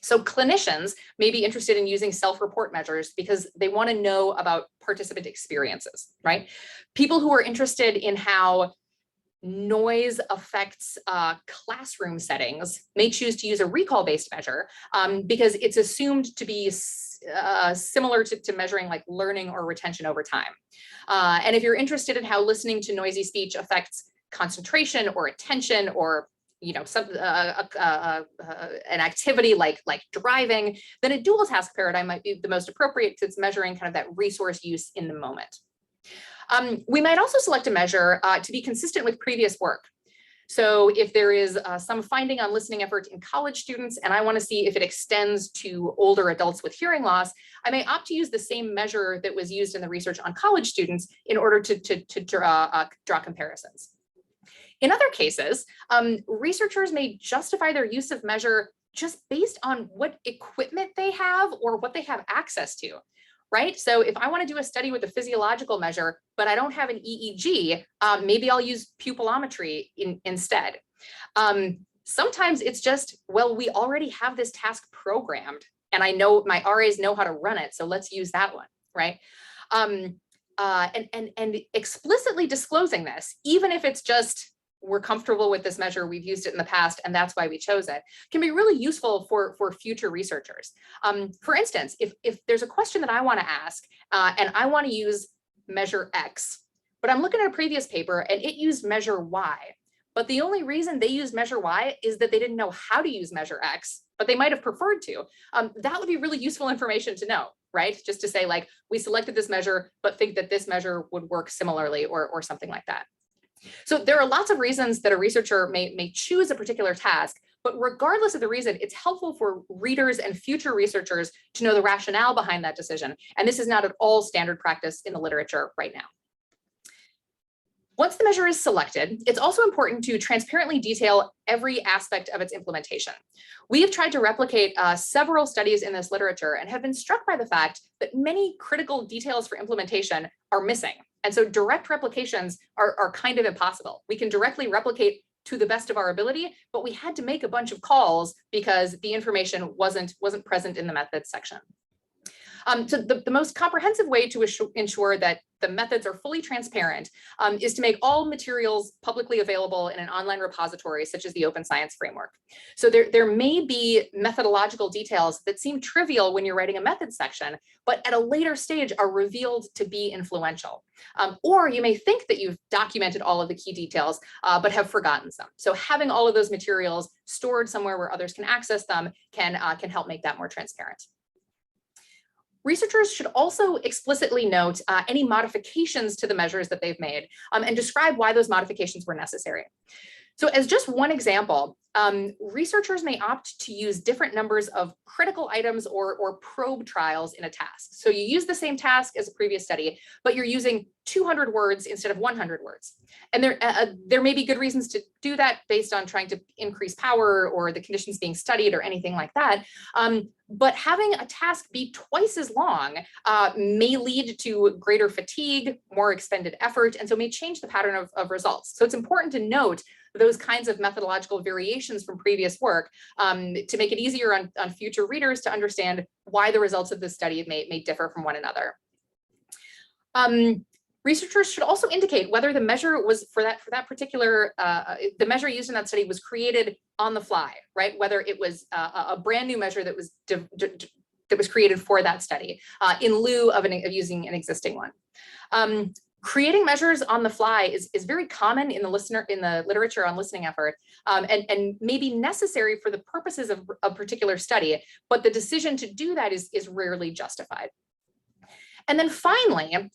So clinicians may be interested in using self-report measures because they want to know about participant experiences, right? People who are interested in how noise affects classroom settings may choose to use a recall-based measure because it's assumed to be similar to measuring learning or retention over time. And if you're interested in how listening to noisy speech affects concentration or attention, or an activity like driving, then a dual task paradigm might be the most appropriate because it's measuring kind of that resource use in the moment. We might also select a measure to be consistent with previous work. So if there is some finding on listening effort in college students, and I want to see if it extends to older adults with hearing loss, I may opt to use the same measure that was used in the research on college students in order to draw comparisons. In other cases, researchers may justify their use of measure just based on what equipment they have or what they have access to, right? So if I want to do a study with a physiological measure, but I don't have an EEG, maybe I'll use pupillometry instead. Sometimes it's just, well, we already have this task programmed and I know my RAs know how to run it, so let's use that one, right? And explicitly disclosing this, even if it's just, we're comfortable with this measure, we've used it in the past, and that's why we chose it, can be really useful for future researchers. For instance, if there's a question that I want to ask and I want to use measure X, but I'm looking at a previous paper and it used measure Y, but the only reason they used measure Y is that they didn't know how to use measure X, but they might have preferred to, that would be really useful information to know, right? Just to say we selected this measure, but think that this measure would work similarly or something like that. So there are lots of reasons that a researcher may choose a particular task, but regardless of the reason, it's helpful for readers and future researchers to know the rationale behind that decision. And this is not at all standard practice in the literature right now. Once the measure is selected, it's also important to transparently detail every aspect of its implementation. We have tried to replicate several studies in this literature and have been struck by the fact that many critical details for implementation are missing. And so direct replications are kind of impossible. We can directly replicate to the best of our ability, but we had to make a bunch of calls because the information wasn't present in the methods section. So the most comprehensive way to ensure that the methods are fully transparent is to make all materials publicly available in an online repository, such as the Open Science Framework. So there may be methodological details that seem trivial when you're writing a methods section, but at a later stage are revealed to be influential. Or you may think that you've documented all of the key details, but have forgotten some. So having all of those materials stored somewhere where others can access them can help make that more transparent. Researchers should also explicitly note any modifications to the measures that they've made and describe why those modifications were necessary. So as just one example, researchers may opt to use different numbers of critical items or probe trials in a task. So you use the same task as a previous study, but you're using 200 words instead of 100 words. And there may be good reasons to do that based on trying to increase power or the conditions being studied or anything like that. But having a task be twice as long may lead to greater fatigue, more expended effort, and so may change the pattern of results. So it's important to note those kinds of methodological variations from previous work to make it easier on future readers to understand why the results of this study may differ from one another. Researchers should also indicate whether the measure was for that particular, the measure used in that study was created on the fly, right? Whether it was a brand new measure that was created for that study in lieu of using an existing one. Creating measures on the fly is very common in the literature on listening effort and may be necessary for the purposes of a particular study, but the decision to do that is rarely justified. And then finally,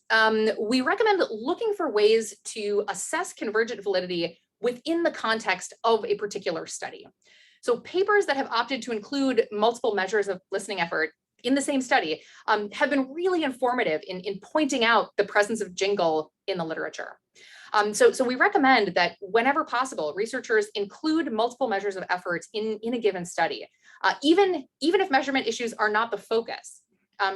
we recommend looking for ways to assess convergent validity within the context of a particular study. So papers that have opted to include multiple measures of listening effort in the same study have been really informative in pointing out the presence of Jingle in the literature. So we recommend that whenever possible, researchers include multiple measures of effort in a given study, even if measurement issues are not the focus.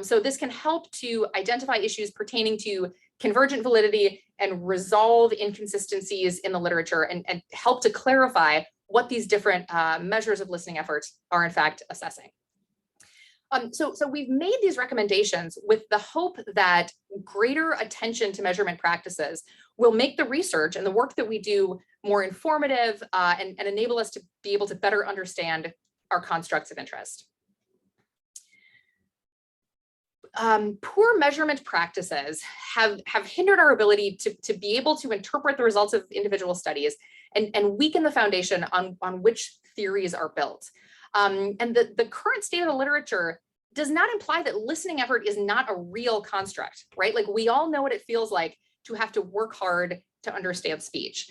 So this can help to identify issues pertaining to convergent validity and resolve inconsistencies in the literature and help to clarify what these different measures of listening efforts are in fact assessing. So we've made these recommendations with the hope that greater attention to measurement practices will make the research and the work that we do more informative and enable us to be able to better understand our constructs of interest. Poor measurement practices have hindered our ability to be able to interpret the results of individual studies and weaken the foundation on which theories are built. And the current state of the literature does not imply that listening effort is not a real construct, right? Like we all know what it feels like to have to work hard to understand speech.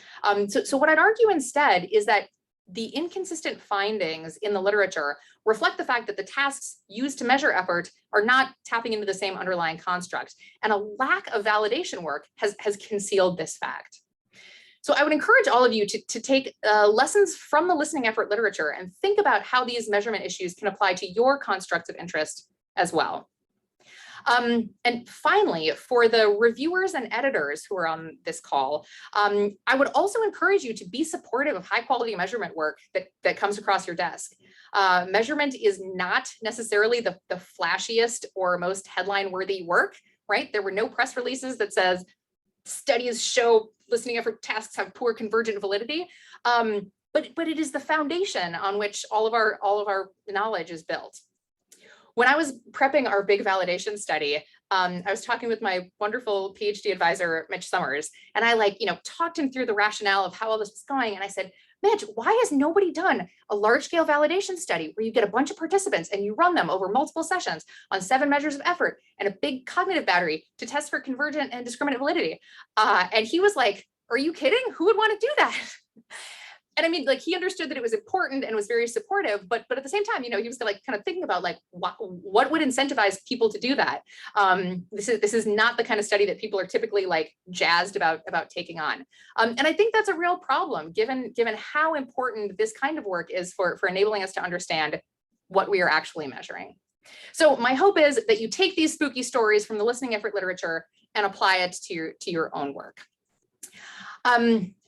So what I'd argue instead is that the inconsistent findings in the literature reflect the fact that the tasks used to measure effort are not tapping into the same underlying construct, and a lack of validation work has concealed this fact. So I would encourage all of you to take lessons from the listening effort literature and think about how these measurement issues can apply to your constructs of interest as well. And finally, for the reviewers and editors who are on this call, I would also encourage you to be supportive of high quality measurement work that comes across your desk. Measurement is not necessarily the flashiest or most headline worthy work, right? There were no press releases that says studies show listening effort tasks have poor convergent validity. But it is the foundation on which all of our knowledge is built. When I was prepping our big validation study, I was talking with my wonderful PhD advisor, Mitch Summers, and I talked him through the rationale of how all this was going. And I said, Mitch, why has nobody done a large scale validation study where you get a bunch of participants and you run them over multiple sessions on 7 measures of effort and a big cognitive battery to test for convergent and discriminant validity? And he was like, are you kidding? Who would want to do that? And I mean, like, he understood that it was important and was very supportive, but at the same time, he was like kind of thinking about like what would incentivize people to do that. This is not the kind of study that people are typically like jazzed about taking on. And I think that's a real problem given how important this kind of work is for enabling us to understand what we are actually measuring. So my hope is that you take these spooky stories from the listening effort literature and apply it to your own work.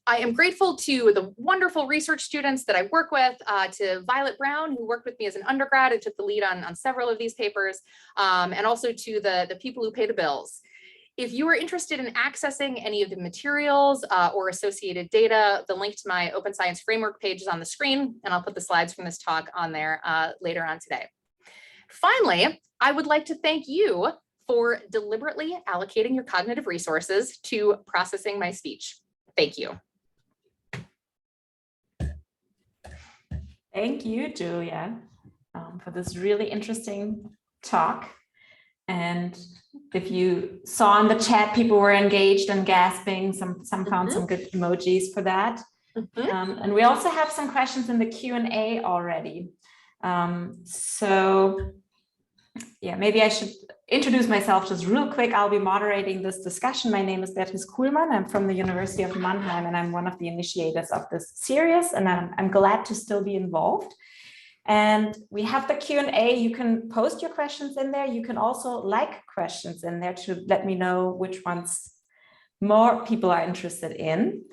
I am grateful to the wonderful research students that I work with, to Violet Brown, who worked with me as an undergrad and took the lead on several of these papers, and also to the people who pay the bills. If you are interested in accessing any of the materials or associated data, the link to my Open Science Framework page is on the screen, and I'll put the slides from this talk on there later on today. Finally, I would like to thank you for deliberately allocating your cognitive resources to processing my speech. Thank you. Thank you, Julia, for this really interesting talk. And if you saw in the chat, people were engaged and gasping. Some found some good emojis for that. And we also have some questions in the Q&A already. So yeah, maybe I should introduce myself just real quick. I'll be moderating this discussion. My name is Beatrice Kuhlmann. I'm from the University of Mannheim, and I'm one of the initiators of this series, and I'm glad to still be involved. And we have the Q&A. You can post your questions in there. You can also like questions in there to let me know which ones more people are interested in.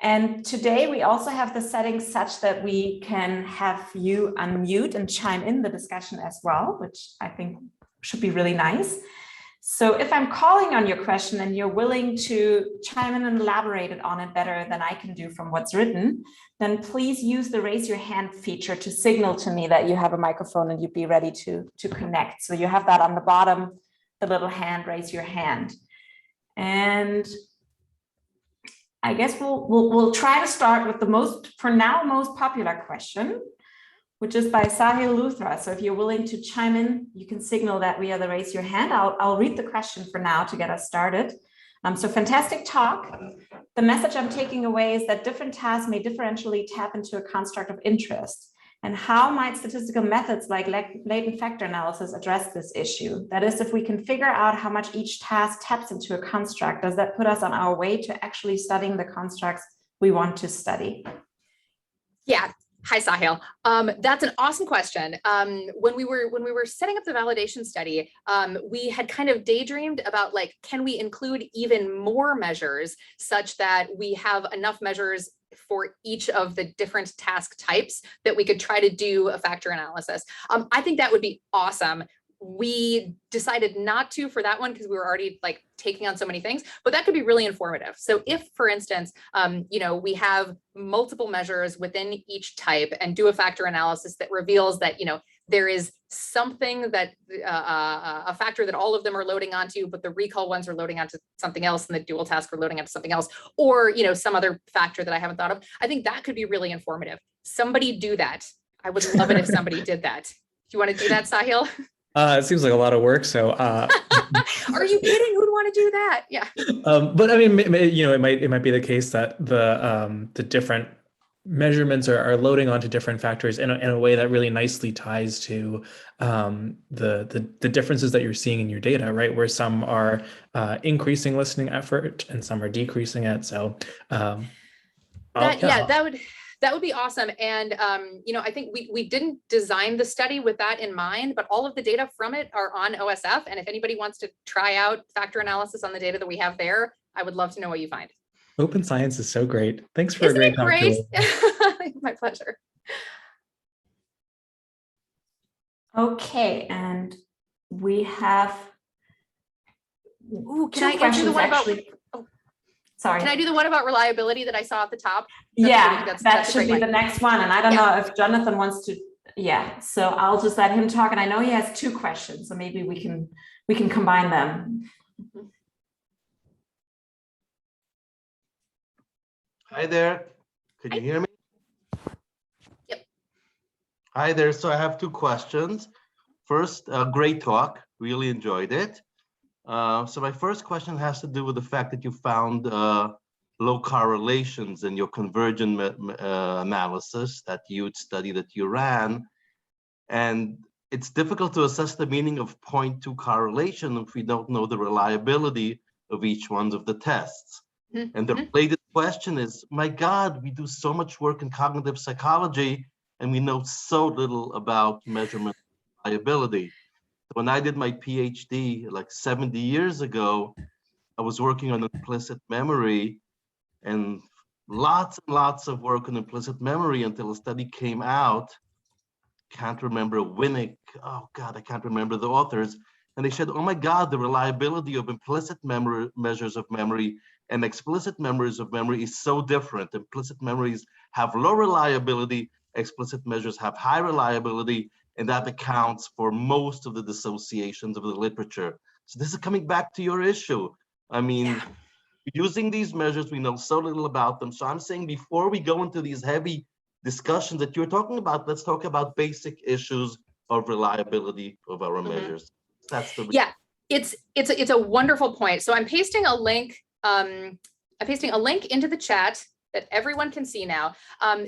And today we also have the settings such that we can have you unmute and chime in the discussion as well, which I think should be really nice. So if I'm calling on your question and you're willing to chime in and elaborate on it better than I can do from what's written, then please use the raise your hand feature to signal to me that you have a microphone and you'd be ready to connect. So you have that on the bottom, the little hand, raise your hand. And I guess we'll try to start with the most popular question, which is by Sahil Luthra. So if you're willing to chime in, you can signal that via the raise your hand. I'll read the question for now to get us started. So fantastic talk. The message I'm taking away is that different tasks may differentially tap into a construct of interest. And how might statistical methods like latent factor analysis address this issue? That is, if we can figure out how much each task taps into a construct, does that put us on our way to actually studying the constructs we want to study? Yeah. Hi, Sahil. That's an awesome question. When we were setting up the validation study, we had kind of daydreamed about, like, can we include even more measures such that we have enough measures for each of the different task types that we could try to do a factor analysis. I think that would be awesome. We decided not to for that one because we were already like taking on so many things, but that could be really informative. So if, for instance, we have multiple measures within each type and do a factor analysis that reveals that, there is something that a factor that all of them are loading onto, but the recall ones are loading onto something else and the dual task are loading onto something else, or, some other factor that I haven't thought of. I think that could be really informative. Somebody do that. I would love it if somebody did that. Do you want to do that, Sahil? It seems like a lot of work. So, are you kidding? Who'd want to do that? Yeah. But I mean, it might be the case that the different measurements are loading onto different factors in a way that really nicely ties to the differences that you're seeing in your data, right? Where some are increasing listening effort and some are decreasing it. So, that would be awesome. And, I think we didn't design the study with that in mind, but all of the data from it are on OSF. And if anybody wants to try out factor analysis on the data that we have there, I would love to know what you find. Open science is so great. Thanks for a great talk. My pleasure. Okay, and we have. Ooh, can I do the one about? Sorry. Can I do the one about reliability that I saw at the top? That should be the next one. And I don't know if Jonathan wants to. Yeah, so I'll just let him talk. And I know he has two questions, so maybe we can combine them. Hi there. Can you hear me? Yep. Hi there. So I have two questions. First, great talk. Really enjoyed it. So my first question has to do with the fact that you found low correlations in your convergent analysis, that huge study that you ran. And it's difficult to assess the meaning of 0.2 correlation if we don't know the reliability of each one of the tests. Mm-hmm. And the related question is, my God, we do so much work in cognitive psychology and we know so little about measurement reliability. When I did my PhD like 70 years ago, I was working on implicit memory and lots of work on implicit memory until a study came out. Can't remember Winnick. Oh God, I can't remember the authors. And they said, oh my God, the reliability of implicit memory measures of memory and explicit measures of memory is so different. Implicit memories have low reliability, explicit measures have high reliability, and that accounts for most of the dissociations of the literature. So this is coming back to your issue. I mean, using these measures, we know so little about them. So I'm saying before we go into these heavy discussions that you're talking about, let's talk about basic issues of reliability of our measures. That's the It's a wonderful point. So I'm pasting a link. I'm pasting a link into the chat that everyone can see now.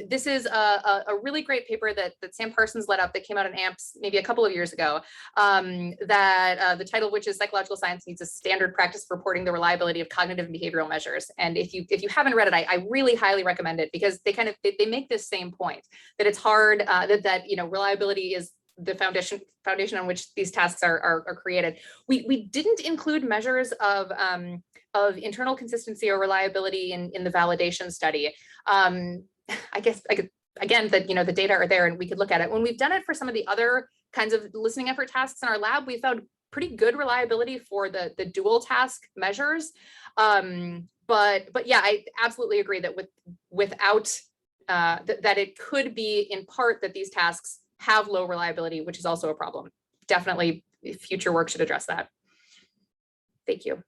This is a really great paper that Sam Parsons led up that came out in AMPS maybe a couple of years ago, that the title of which is Psychological Science Needs a Standard Practice for Reporting the Reliability of Cognitive and Behavioral Measures. And if you haven't read it, I really highly recommend it, because they make this same point, that it's hard, that reliability is the foundation on which these tasks are created. We didn't include measures of internal consistency or reliability in the validation study. I guess again, that the data are there and we could look at it. When we've done it for some of the other kinds of listening effort tasks in our lab, we found pretty good reliability for the dual task measures. But yeah, I absolutely agree that without that it could be in part that these tasks have low reliability, which is also a problem. Definitely future work should address that. Thank you.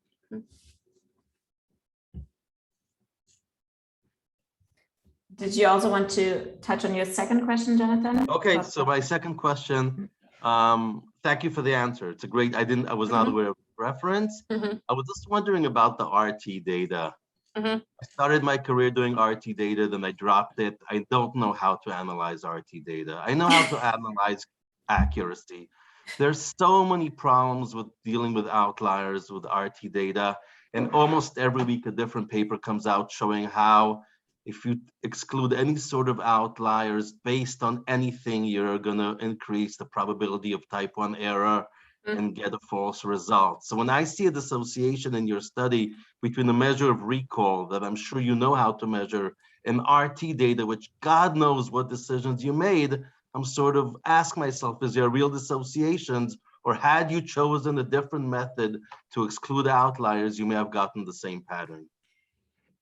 Did you also want to touch on your second question, Jonathan? Okay, so my second question, thank you for the answer. It's a great, I was not aware of the reference. I was just wondering about the RT data. I started my career doing RT data, then I dropped it. I don't know how to analyze RT data. I know how to analyze accuracy. There's so many problems with dealing with outliers with RT data, and almost every week a different paper comes out showing how if you exclude any sort of outliers based on anything, you're going to increase the probability of type 1 error and get a false result. So when I see a dissociation in your study between a measure of recall that I'm sure you know how to measure and RT data, which God knows what decisions you made, I'm sort of ask myself, is there real dissociations, or had you chosen a different method to exclude outliers, you may have gotten the same pattern?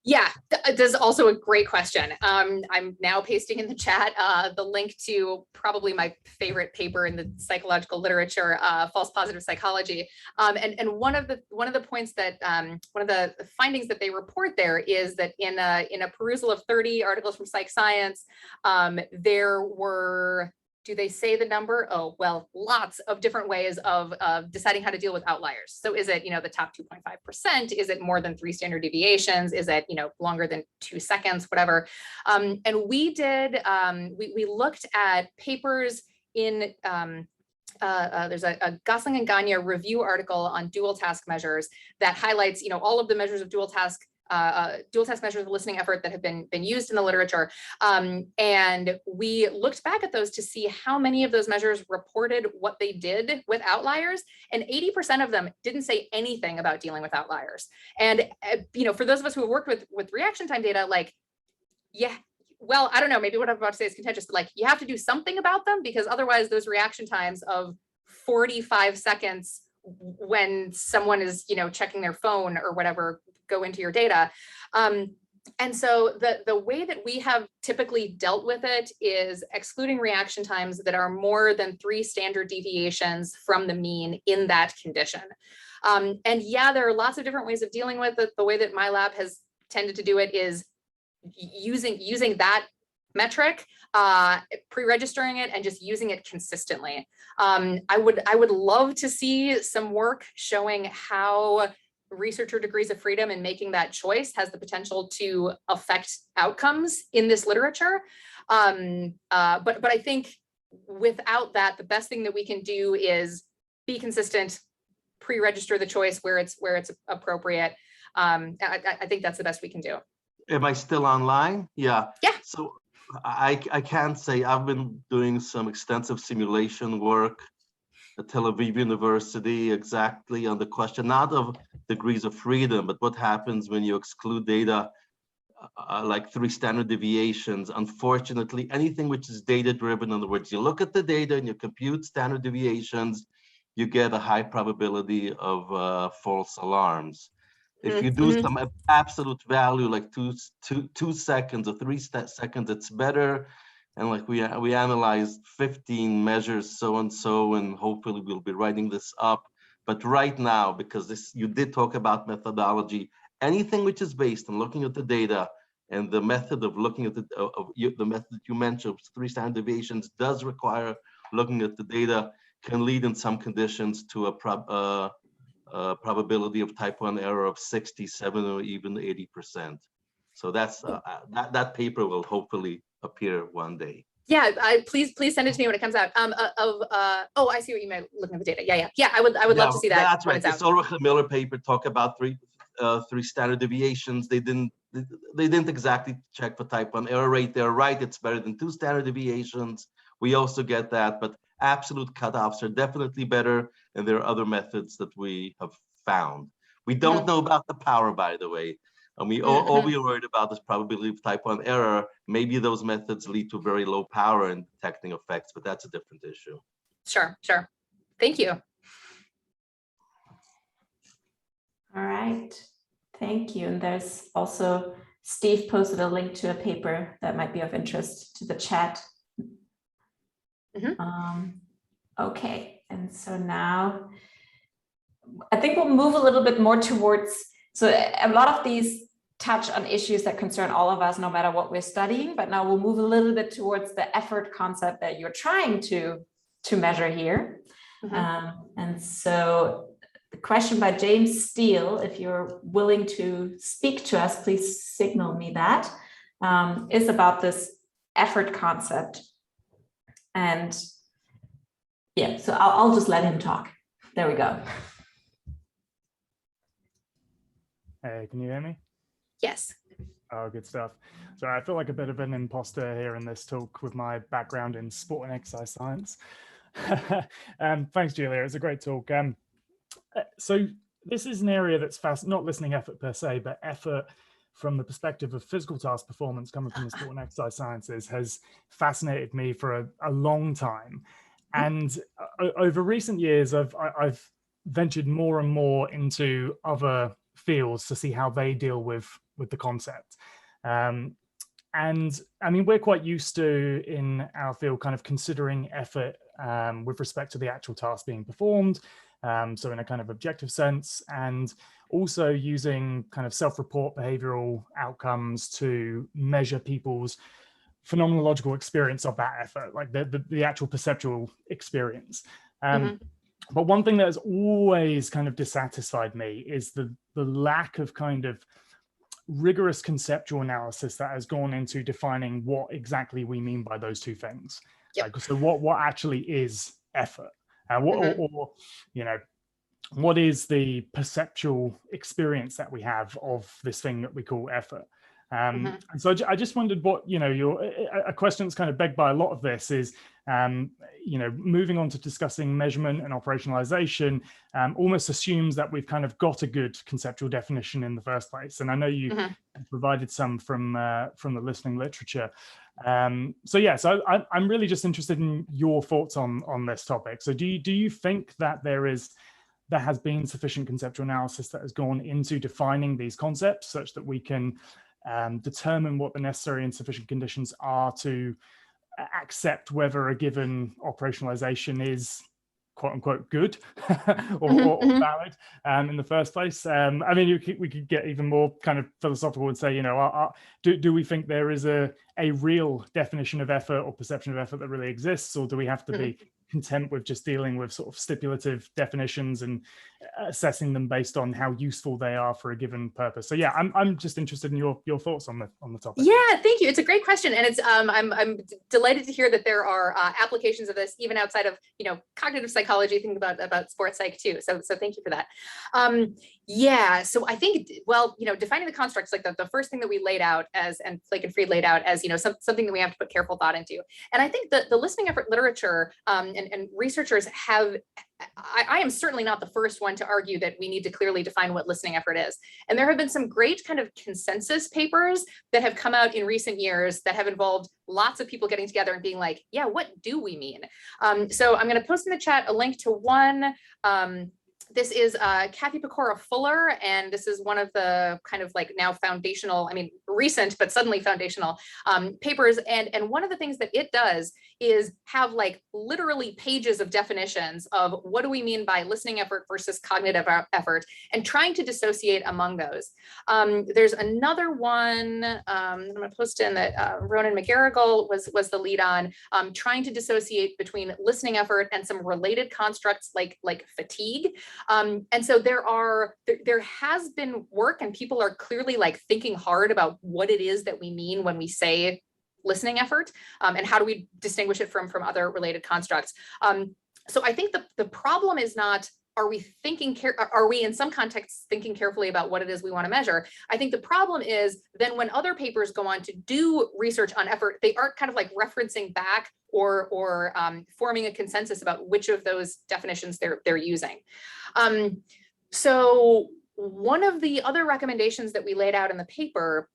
Yeah, this is also a great question. I'm now pasting in the chat the link to probably my favorite paper in the psychological literature, false positive psychology. And one of the points that one of the findings that they report there is that in a perusal of 30 articles from Psych Science, there were, do they say the number? Oh, well, lots of different ways of deciding how to deal with outliers. So is it, the top 2.5%? Is it more than 3 standard deviations? Is it, longer than 2 seconds, whatever? And we did, we looked at papers in, there's a Gosling and Gagne review article on dual task measures that highlights, all of the measures of dual task measures of listening effort that have been used in the literature. And we looked back at those to see how many of those measures reported what they did with outliers, and 80% of them didn't say anything about dealing with outliers. And, for those of us who have worked with reaction time data, yeah, well, I don't know, maybe what I'm about to say is contentious, but you have to do something about them, because otherwise those reaction times of 45 seconds when someone is, checking their phone or whatever, go into your data. And so the way that we have typically dealt with it is excluding reaction times that are more than 3 standard deviations from the mean in that condition. And yeah, there are lots of different ways of dealing with it. The way that my lab has tended to do it is using that metric, pre-registering it, and just using it consistently. I would love to see some work showing how researcher degrees of freedom in making that choice has the potential to affect outcomes in this literature. But I think without that, the best thing that we can do is be consistent, pre-register the choice where it's appropriate. I think that's the best we can do. Am I still online? Yeah. Yeah. So I can say I've been doing some extensive simulation work at Tel Aviv University, exactly on the question, not of degrees of freedom, but what happens when you exclude data like 3 standard deviations. Unfortunately, anything which is data driven, in other words, you look at the data and you compute standard deviations, you get a high probability of false alarms. If you do some absolute value, like 2 seconds or 3 seconds, it's better. And we analyzed 15 measures, so and so, and hopefully we'll be writing this up. But right now, because you did talk about methodology, anything which is based on looking at the data and the method of looking at the method you mentioned, 3 standard deviations, does require looking at the data, can lead in some conditions to probability of type 1 error of 67 or even 80%. So that's that paper will hopefully appear one day. Yeah, please send it to me when it comes out. Oh, I see what you meant looking at the data. Yeah. I would love to see that. That's when right. It's The out. Ulrich Miller paper talk about three standard deviations. They didn't exactly check for type 1 error rate. They're right. It's better than 2 standard deviations. We also get that, but absolute cutoffs are definitely better. And there are other methods that we have found. We don't know about the power, by the way. And all we are worried about is probability of type 1 error. Maybe those methods lead to very low power in detecting effects, but that's a different issue. Sure. Thank you. All right, thank you. And there's also, Steve posted a link to a paper that might be of interest to the chat. Okay, and so now I think we'll move a little bit more towards, so a lot of these touch on issues that concern all of us, no matter what we're studying, but now we'll move a little bit towards the effort concept that you're trying to measure here. And so the question by James Steele, if you're willing to speak to us, please signal me that, is about this effort concept. And yeah, so I'll just let him talk. There we go. Hey, can you hear me? Yes. Oh, good stuff. So I feel like a bit of an imposter here in this talk with my background in sport and exercise science. Thanks, Julia. It's a great talk. So this is an area that's not listening effort per se, but effort from the perspective of physical task performance coming from the sport and exercise sciences has fascinated me for a long time. And over recent years, I've ventured more and more into other fields to see how they deal with the concept. And I mean, we're quite used to in our field kind of considering effort with respect to the actual task being performed. So in a kind of objective sense, and also using kind of self-report behavioral outcomes to measure people's phenomenological experience of that effort, like the actual perceptual experience. But one thing that has always kind of dissatisfied me is the lack of kind of rigorous conceptual analysis that has gone into defining what exactly we mean by those two things. Like, so what actually is effort? Or, you know, what is the perceptual experience that we have of this thing that we call effort? And so I just wondered what, you know, a question that's kind of begged by a lot of this is, you know, moving on to discussing measurement and operationalization almost assumes that we've kind of got a good conceptual definition in the first place. And I know you provided some from the listening literature. So yeah, so I'm really just interested in your thoughts on this topic. So do you think that there has been sufficient conceptual analysis that has gone into defining these concepts such that we can determine what the necessary and sufficient conditions are to accept whether a given operationalization is quote unquote good or valid in the first place? I mean, we could get even more kind of philosophical and say, you know, do we think there is a real definition of effort or perception of effort that really exists, or do we have to be content with just dealing with sort of stipulative definitions and assessing them based on how useful they are for a given purpose? So yeah, I'm just interested in your thoughts on the topic. Yeah, thank you. It's a great question, and it's I'm delighted to hear that there are applications of this even outside of, you know, cognitive psychology. Think about sports psych too. So thank you for that. Yeah, so I think, well, you know, defining the constructs, like the first thing that we laid out as, and Flake and Fried laid out as, you know, something that we have to put careful thought into. And I think the listening effort literature and researchers have, I am certainly not the first one to argue that we need to clearly define what listening effort is. And there have been some great kind of consensus papers that have come out in recent years that have involved lots of people getting together and being like, yeah, what do we mean? So I'm going to post in the chat a link to one. This is Kathy Pecora Fuller, and this is one of the kind of like now foundational, I mean, recent, but suddenly foundational papers. And one of the things that it does is have like literally pages of definitions of what do we mean by listening effort versus cognitive effort, and trying to dissociate among those. There's another one I'm going to post in that Ronan McGarrigle was the lead on, trying to dissociate between listening effort and some related constructs like fatigue. And so there has been work, and people are clearly like thinking hard about what it is that we mean when we say listening effort, and how do we distinguish it from other related constructs. So I think the problem is not, are we in some contexts thinking carefully about what it is we want to measure? I think the problem is then when other papers go on to do research on effort, they aren't kind of like referencing back or forming a consensus about which of those definitions they're using. So one of the other recommendations that we laid out in the paper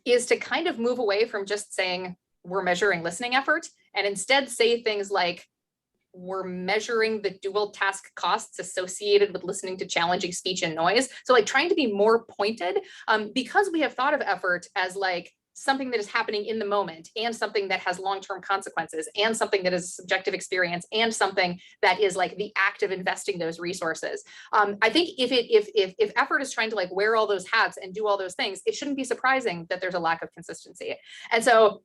is to kind of move away from just saying we're measuring listening effort and instead say things like, we're measuring the dual task costs associated with listening to challenging speech and noise. So like trying to be more pointed, because we have thought of effort as like something that is happening in the moment and something that has long-term consequences and something that is a subjective experience and something that is like the act of investing those resources. I think if effort is trying to like wear all those hats and do all those things, it shouldn't be surprising that there's a lack of consistency. And so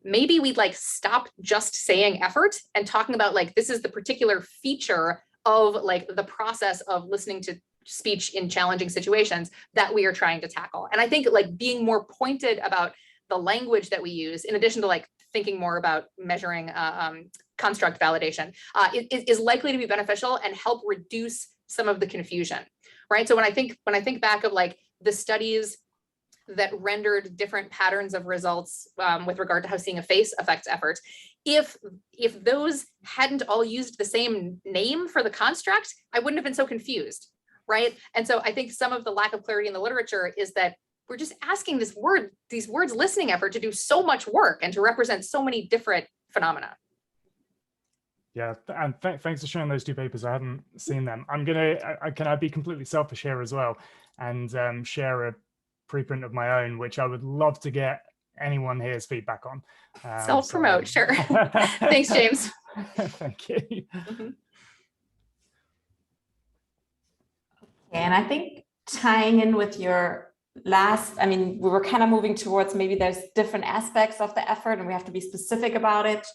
maybe we'd like stop just saying effort and talking about like, this is the particular feature of like the process of listening to speech in challenging situations that we are trying to tackle. And I think like being more pointed about the language that we use, in addition to like thinking more about measuring construct validation, is likely to be beneficial and help reduce some of the confusion, right? So when I think back of like the studies that rendered different patterns of results with regard to how seeing a face affects effort, if those hadn't all used the same name for the construct, I wouldn't have been so confused, right? And so I think some of the lack of clarity in the literature is that we're just asking these words listening effort to do so much work and to represent so many different phenomena. Yeah, and thanks for sharing those two papers. I hadn't seen them. Can I be completely selfish here as well and share a preprint of my own, which I would love to get anyone here's feedback on. Self-promote, sure. Thanks, James. Thank you. Mm-hmm. And I think tying in with your last, I mean, we were kind of moving towards maybe there's different aspects of the effort and we have to be specific about it.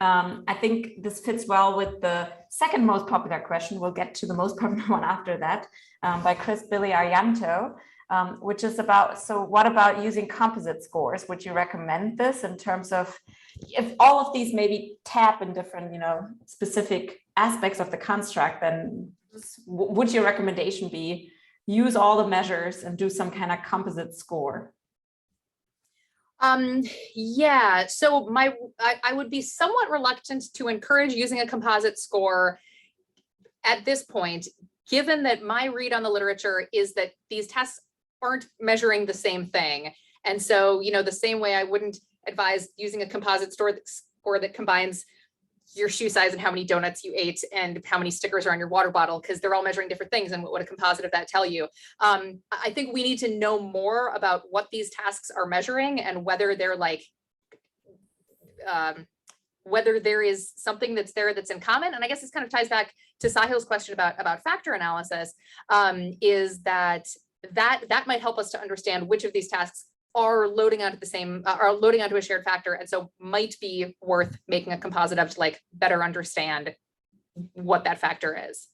I think this fits well with the second most popular question. We'll get to the most popular one after that, by Chris Billy Arianto. Which is about, so what about using composite scores? Would you recommend this in terms of, if all of these maybe tap in different, specific aspects of the construct, then would your recommendation be use all the measures and do some kind of composite score? Yeah, so I would be somewhat reluctant to encourage using a composite score at this point, given that my read on the literature is that these tests aren't measuring the same thing. And so, the same way I wouldn't advise using a composite score that combines your shoe size and how many donuts you ate and how many stickers are on your water bottle, because they're all measuring different things. And what would a composite of that tell you? I think we need to know more about what these tasks are measuring and whether they're like, whether there is something that's in common. And I guess this kind of ties back to Sahil's question about factor analysis, is that might help us to understand which of these tasks are loading onto a shared factor, and so might be worth making a composite of to like better understand what that factor is.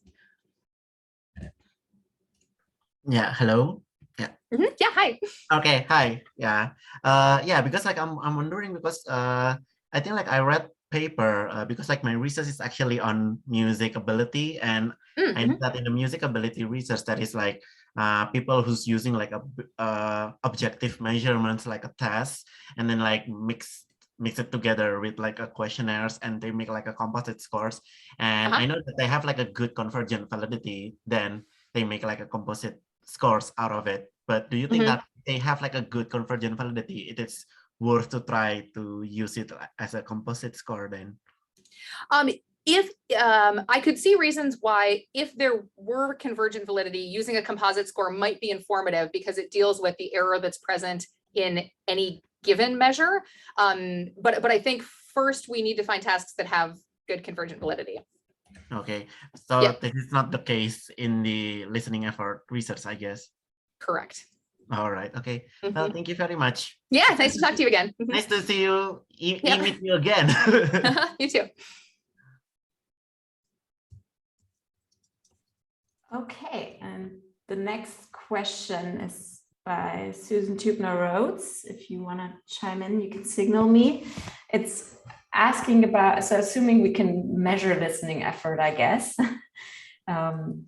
Yeah, hello. Yeah. Mm-hmm. Yeah, hi. Okay, hi. Yeah. Because like I'm wondering, because I think like I read paper because like my research is actually on music ability, and I know that in the music ability research that is like people who's using like a objective measurements like a test, and then like mix it together with like a questionnaires, and they make like a composite scores. And I know that they have like a good convergent validity, then they make like a composite scores out of it. But do you think that they have like a good convergent validity, it is worth to try to use it as a composite score then? If I could see reasons why, if there were convergent validity, using a composite score might be informative because it deals with the error that's present in any given measure. But I think first we need to find tasks that have good convergent validity. Okay, so this is not the case in the listening effort research, I guess. Correct. All right. Okay. Well, thank you very much. Yeah, nice to talk to you again. Nice to see you. Meet you again. You too. Okay, and the next question is by Susan Tubner-Rhodes. If you want to chime in, you can signal me. It's asking about, so assuming we can measure listening effort, I guess.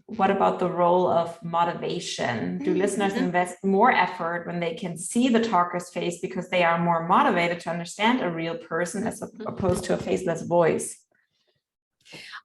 What about the role of motivation? Do listeners invest more effort when they can see the talker's face because they are more motivated to understand a real person as opposed to a faceless voice?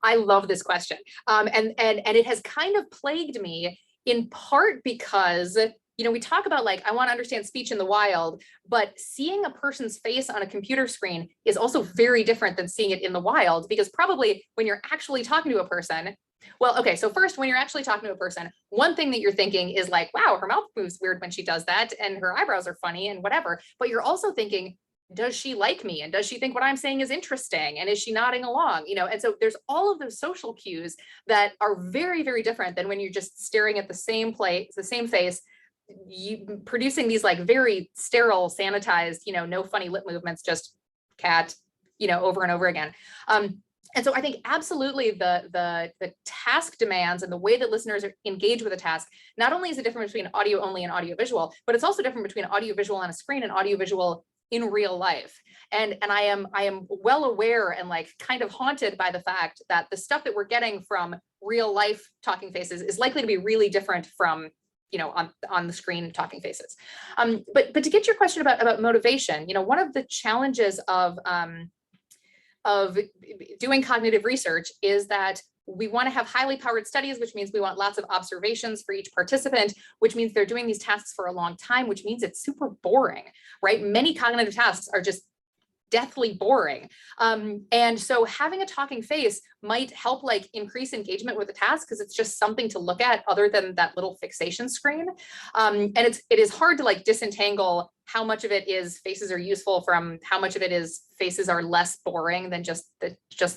I love this question. And it has kind of plagued me in part because, you know, we talk about like, I want to understand speech in the wild, but seeing a person's face on a computer screen is also very different than seeing it in the wild, because probably when you're actually talking to a person, well, okay, so first, when you're actually talking to a person, one thing that you're thinking is like, wow, her mouth moves weird when she does that, and her eyebrows are funny and whatever. But you're also thinking, does she like me? And does she think what I'm saying is interesting? And is she nodding along? You know, and so there's all of those social cues that are very, very different than when you're just staring at the same place, the same face, you producing these like very sterile, sanitized, you know, no funny lip movements, just cat, you know, over and over again. And so I think absolutely the task demands and the way that listeners engage with a task, not only is it different between audio only and audiovisual, but it's also different between audiovisual on a screen and audiovisual in real life. And I am well aware and like kind of haunted by the fact that the stuff that we're getting from real life talking faces is likely to be really different from, you know, on the screen talking faces. But to get your question about motivation, you know, one of the challenges of doing cognitive research is that we want to have highly powered studies, which means we want lots of observations for each participant, which means they're doing these tasks for a long time, which means it's super boring, right? Many cognitive tasks are just deathly boring. And so having a talking face might help like increase engagement with the task because it's just something to look at other than that little fixation screen. And it is hard to like disentangle how much of it is faces are useful from how much of it is faces are less boring than just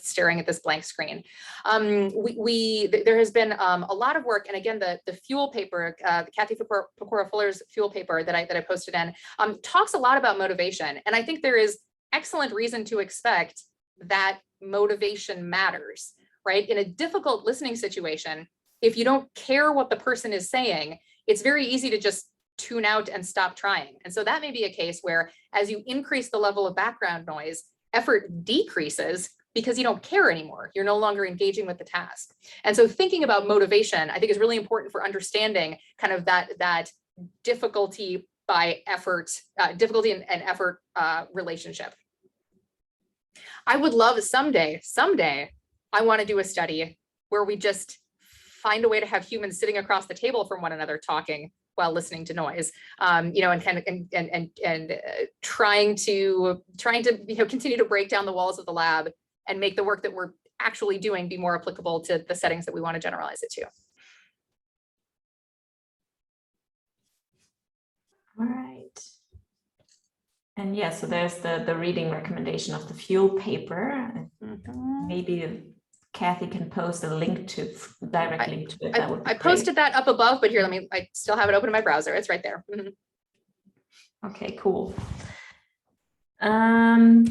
staring at this blank screen. There has been a lot of work, and again, the Fuel paper, Kathy Pecora-Fuller's Fuel paper that I posted in, talks a lot about motivation. And I think there is excellent reason to expect that motivation matters, right? In a difficult listening situation, if you don't care what the person is saying, it's very easy to just tune out and stop trying. And so that may be a case where as you increase the level of background noise, effort decreases because you don't care anymore. You're no longer engaging with the task. And so thinking about motivation, I think is really important for understanding kind of that difficulty by effort, difficulty and effort relationship. I would love someday, I want to do a study where we just find a way to have humans sitting across the table from one another talking while listening to noise, you know, and kind of and trying to you know continue to break down the walls of the lab and make the work that we're actually doing be more applicable to the settings that we want to generalize it to. All right. And yeah, so there's the reading recommendation of the Fuel paper. Maybe Kathy can post a link to direct link to it. I posted that up above, but here, I still have it open in my browser. It's right there. Okay, cool. So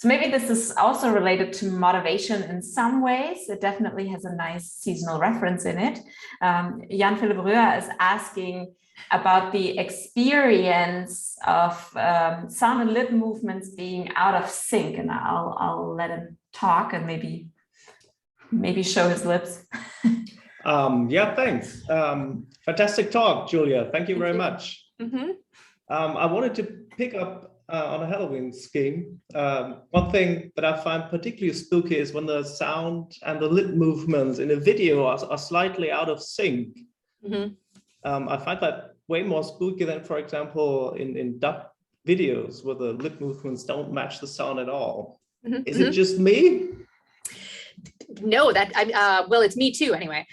maybe this is also related to motivation in some ways. It definitely has a nice seasonal reference in it. Jan-Philipp Röhr is asking about the experience of sound and lip movements being out of sync, and I'll let him talk and maybe show his lips. Yeah, thanks. Fantastic talk, Julia. Thank you very much. I wanted to pick up on a Halloween scheme. One thing that I find particularly spooky is when the sound and the lip movements in a video are slightly out of sync. I find that way more spooky than, for example, in dub videos where the lip movements don't match the sound at all. Is it just me? No, well, it's me too anyway.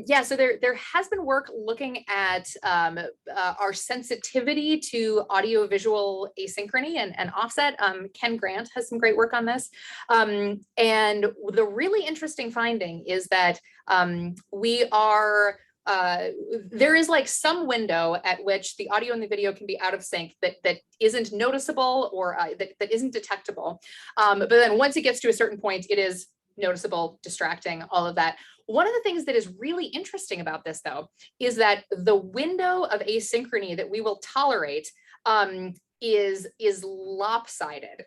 Yeah, so there has been work looking at our sensitivity to audiovisual asynchrony and offset. Ken Grant has some great work on this. And the really interesting finding is that there is like some window at which the audio and the video can be out of sync that isn't noticeable or that isn't detectable. But then once it gets to a certain point, it is noticeable, distracting, all of that. One of the things that is really interesting about this, though, is that the window of asynchrony that we will tolerate is lopsided.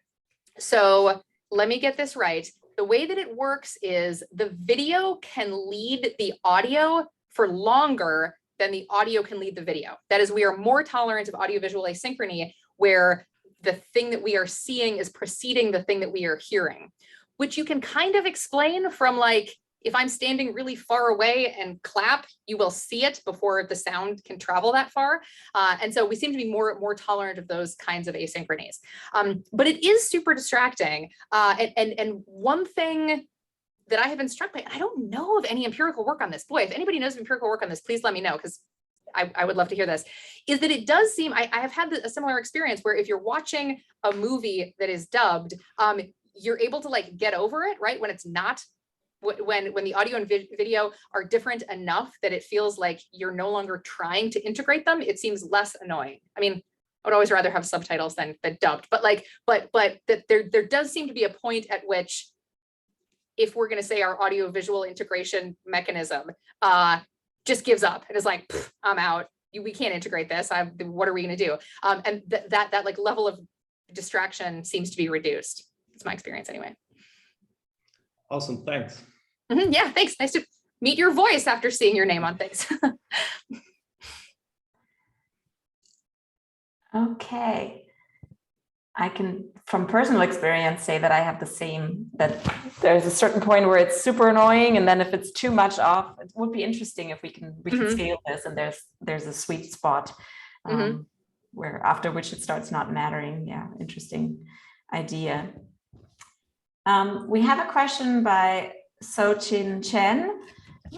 So let me get this right. The way that it works is the video can lead the audio for longer than the audio can lead the video. That is, we are more tolerant of audiovisual asynchrony, where the thing that we are seeing is preceding the thing that we are hearing, which you can kind of explain from, like, if I'm standing really far away and clap, you will see it before the sound can travel that far. And so we seem to be more tolerant of those kinds of asynchronies. But it is super distracting. And one thing that I have been struck by, I don't know of any empirical work on this. Boy, if anybody knows of empirical work on this, please let me know, because I would love to hear this, is that it does seem, I have had a similar experience where if you're watching a movie that is dubbed, you're able to like get over it, right? When it's not, when the audio and video are different enough that it feels like you're no longer trying to integrate them, it seems less annoying. I mean, I would always rather have subtitles than dubbed, but that there does seem to be a point at which, if we're going to say our audio-visual integration mechanism just gives up and is like, I'm out. We can't integrate this. What are we going to do? And that like level of distraction seems to be reduced. It's my experience anyway. Awesome, thanks. Yeah, thanks. Nice to meet your voice after seeing your name on things. Okay. I can, from personal experience, say that I have the same, that there's a certain point where it's super annoying, and then if it's too much off, it would be interesting if we can scale this, and there's a sweet spot where after which it starts not mattering. Yeah, interesting idea. We have a question by Sochin Chen,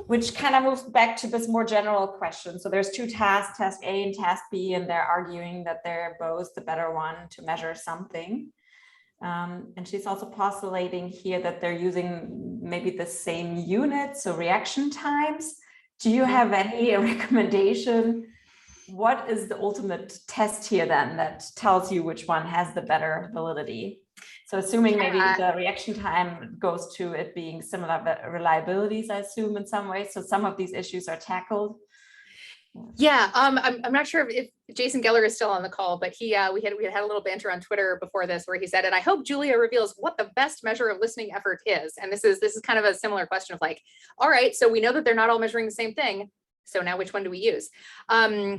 which kind of moves back to this more general question. So there's two tasks, task A and task B, and they're arguing that they're both the better one to measure something. And she's also postulating here that they're using maybe the same units, so reaction times. Do you have any recommendation? What is the ultimate test here then that tells you which one has the better validity? So assuming maybe the reaction time goes to it being similar reliabilities, I assume, in some ways. So some of these issues are tackled. Yeah, I'm not sure if Jason Geller is still on the call, but we had a little banter on Twitter before this where he said, and I hope Julia reveals what the best measure of listening effort is. And this is kind of a similar question of like, all right, so we know that they're not all measuring the same thing. So now which one do we use? I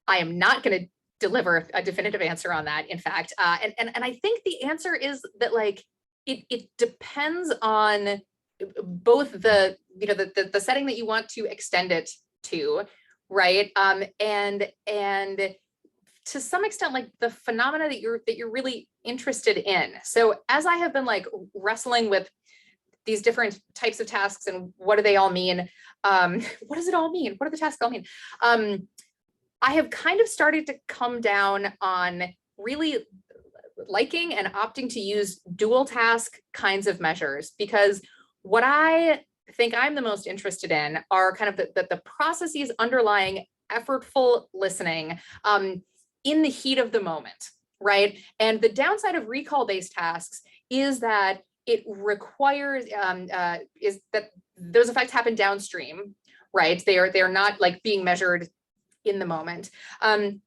am not going to deliver a definitive answer on that, in fact. And I think the answer is that like, it depends on both the setting that you want to extend it to, right? And to some extent, like the phenomena that you're really interested in. So as I have been like wrestling with these different types of tasks and what do they all mean? What does it all mean? What do the tasks all mean? I have kind of started to come down on really liking and opting to use dual task kinds of measures, because what I think I'm the most interested in are kind of the processes underlying effortful listening in the heat of the moment, right? And the downside of recall-based tasks is that it requires, is that those effects happen downstream, right? They are not like being measured in the moment. And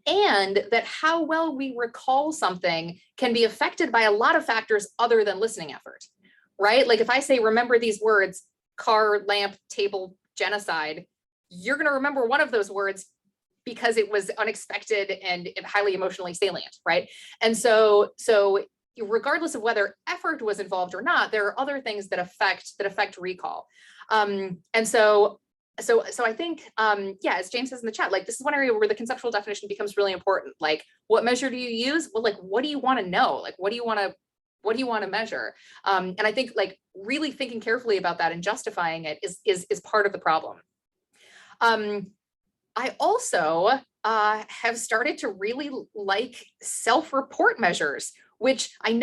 that how well we recall something can be affected by a lot of factors other than listening effort, right? Like if I say, remember these words, car, lamp, table, genocide, you're going to remember one of those words because it was unexpected and highly emotionally salient, right? And so regardless of whether effort was involved or not, there are other things that affect recall. And so I think, yeah, as James says in the chat, like this is one area where the conceptual definition becomes really important. Like, what measure do you use? Well, like, what do you want to know? Like, what do you want to measure? And I think like really thinking carefully about that and justifying it is part of the problem. I also have started to really like self-report measures, which when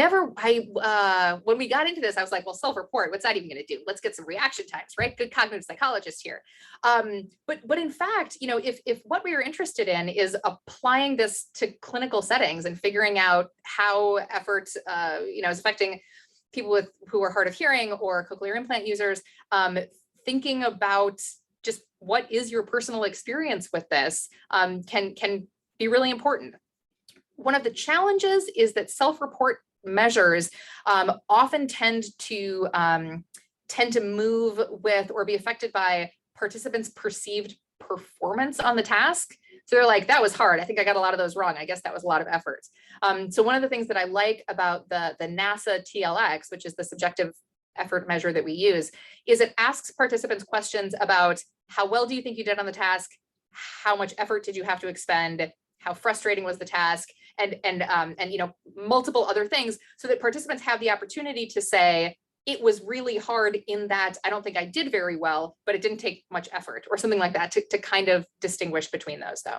we got into this, I was like, well, self-report, what's that even going to do? Let's get some reaction times, right? Good cognitive psychologist here. But in fact, you know, if what we are interested in is applying this to clinical settings and figuring out how effort, you know, is affecting people who are hard of hearing or cochlear implant users, thinking about just what is your personal experience with this can be really important. One of the challenges is that self-report measures often tend to move with or be affected by participants' perceived performance on the task. So they're like, that was hard. I think I got a lot of those wrong. I guess that was a lot of effort. So one of the things that I like about the NASA TLX, which is the subjective effort measure that we use, is it asks participants questions about how well do you think you did on the task? How much effort did you have to expend? How frustrating was the task? And multiple other things, so that participants have the opportunity to say, it was really hard in that I don't think I did very well, but it didn't take much effort, or something like that, to kind of distinguish between those, though.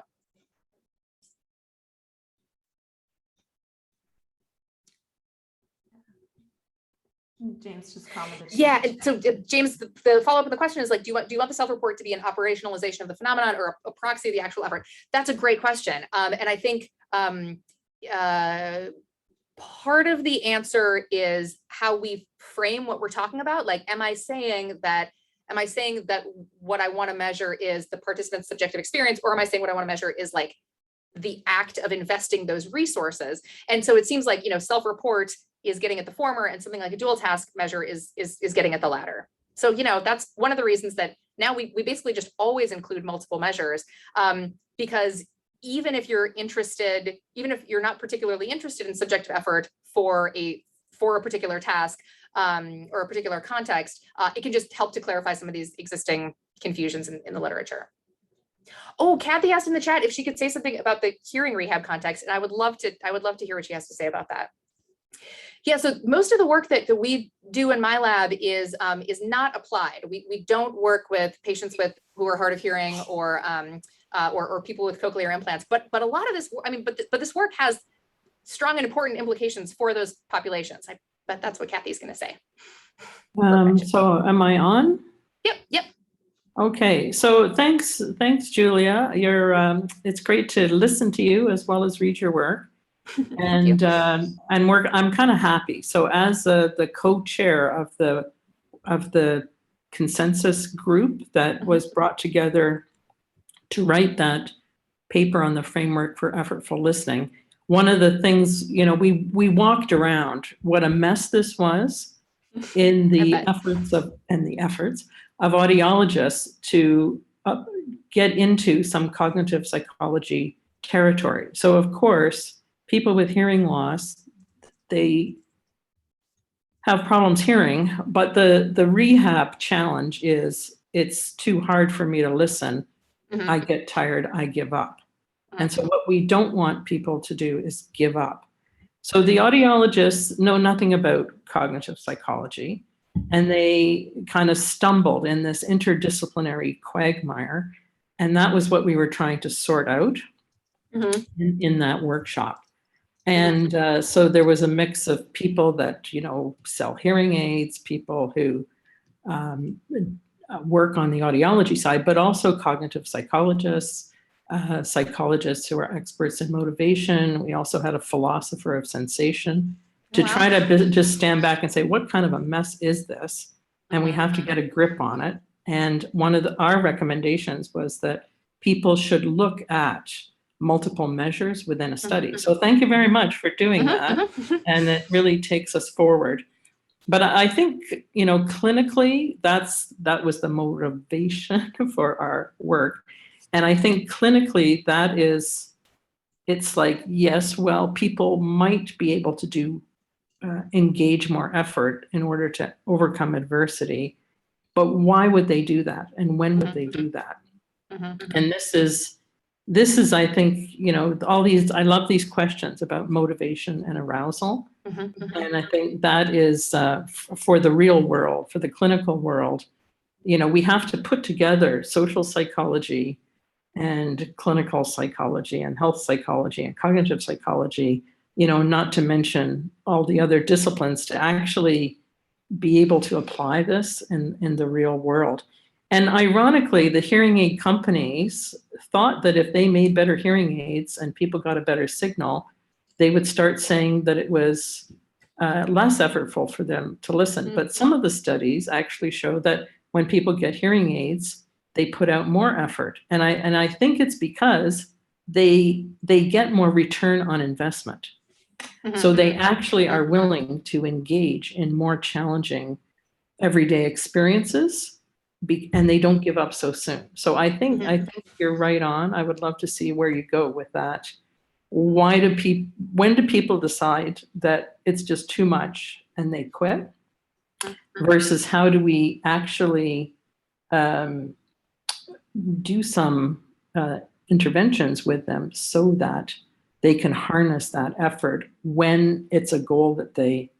James just commented. Yeah, and so James, the follow-up of the question is like, do you want the self-report to be an operationalization of the phenomenon or a proxy of the actual effort? That's a great question. And I think part of the answer is how we frame what we're talking about. Like, am I saying that what I want to measure is the participant's subjective experience, or am I saying what I want to measure is like the act of investing those resources? And so it seems like, self-report is getting at the former, and something like a dual task measure is getting at the latter. So, that's one of the reasons that now we basically just always include multiple measures, because even if you're not particularly interested in subjective effort for a particular task or a particular context, it can just help to clarify some of these existing confusions in the literature. Oh, Kathy asked in the chat if she could say something about the hearing rehab context, and I would love to hear what she has to say about that. Yeah, so most of the work that we do in my lab is not applied. We don't work with patients who are hard of hearing or people with cochlear implants, but a lot of this, but this work has strong and important implications for those populations. I bet that's what Kathy's going to say. So am I on? Yep. Okay, so thanks, Julia. It's great to listen to you as well as read your work. And I'm kind of happy. So as the co-chair of the consensus group that was brought together to write that paper on the framework for effortful listening, one of the things, we walked around what a mess this was in the efforts of audiologists to get into some cognitive psychology territory. So of course, people with hearing loss, they have problems hearing, but the rehab challenge is it's too hard for me to listen. Mm-hmm. I get tired, I give up. Mm-hmm. And so what we don't want people to do is give up. So the audiologists know nothing about cognitive psychology, and they kind of stumbled in this interdisciplinary quagmire. And that was what we were trying to sort out in that workshop. And so there was a mix of people that, sell hearing aids, people who work on the audiology side, but also cognitive psychologists, psychologists who are experts in motivation. We also had a philosopher of sensation to try to just stand back and say, what kind of a mess is this? And we have to get a grip on it. And one of our recommendations was that people should look at multiple measures within a study. So thank you very much for doing that. And it really takes us forward. But I think, clinically, that was the motivation for our work. And I think clinically it's like, yes, well, people might be able to engage more effort in order to overcome adversity, but why would they do that? And when would they do that? And this is, I think, I love these questions about motivation and arousal. And I think that is for the real world, for the clinical world, we have to put together social psychology and clinical psychology and health psychology and cognitive psychology, not to mention all the other disciplines to actually be able to apply this in the real world. And ironically, the hearing aid companies thought that if they made better hearing aids and people got a better signal, they would start saying that it was less effortful for them to listen. But some of the studies actually show that when people get hearing aids, they put out more effort. And I think it's because they get more return on investment. So they actually are willing to engage in more challenging everyday experiences, and they don't give up so soon. So I think you're right on. I would love to see where you go with that. When do people decide that it's just too much and they quit? Versus how do we actually do some interventions with them so that they can harness that effort when it's a goal that they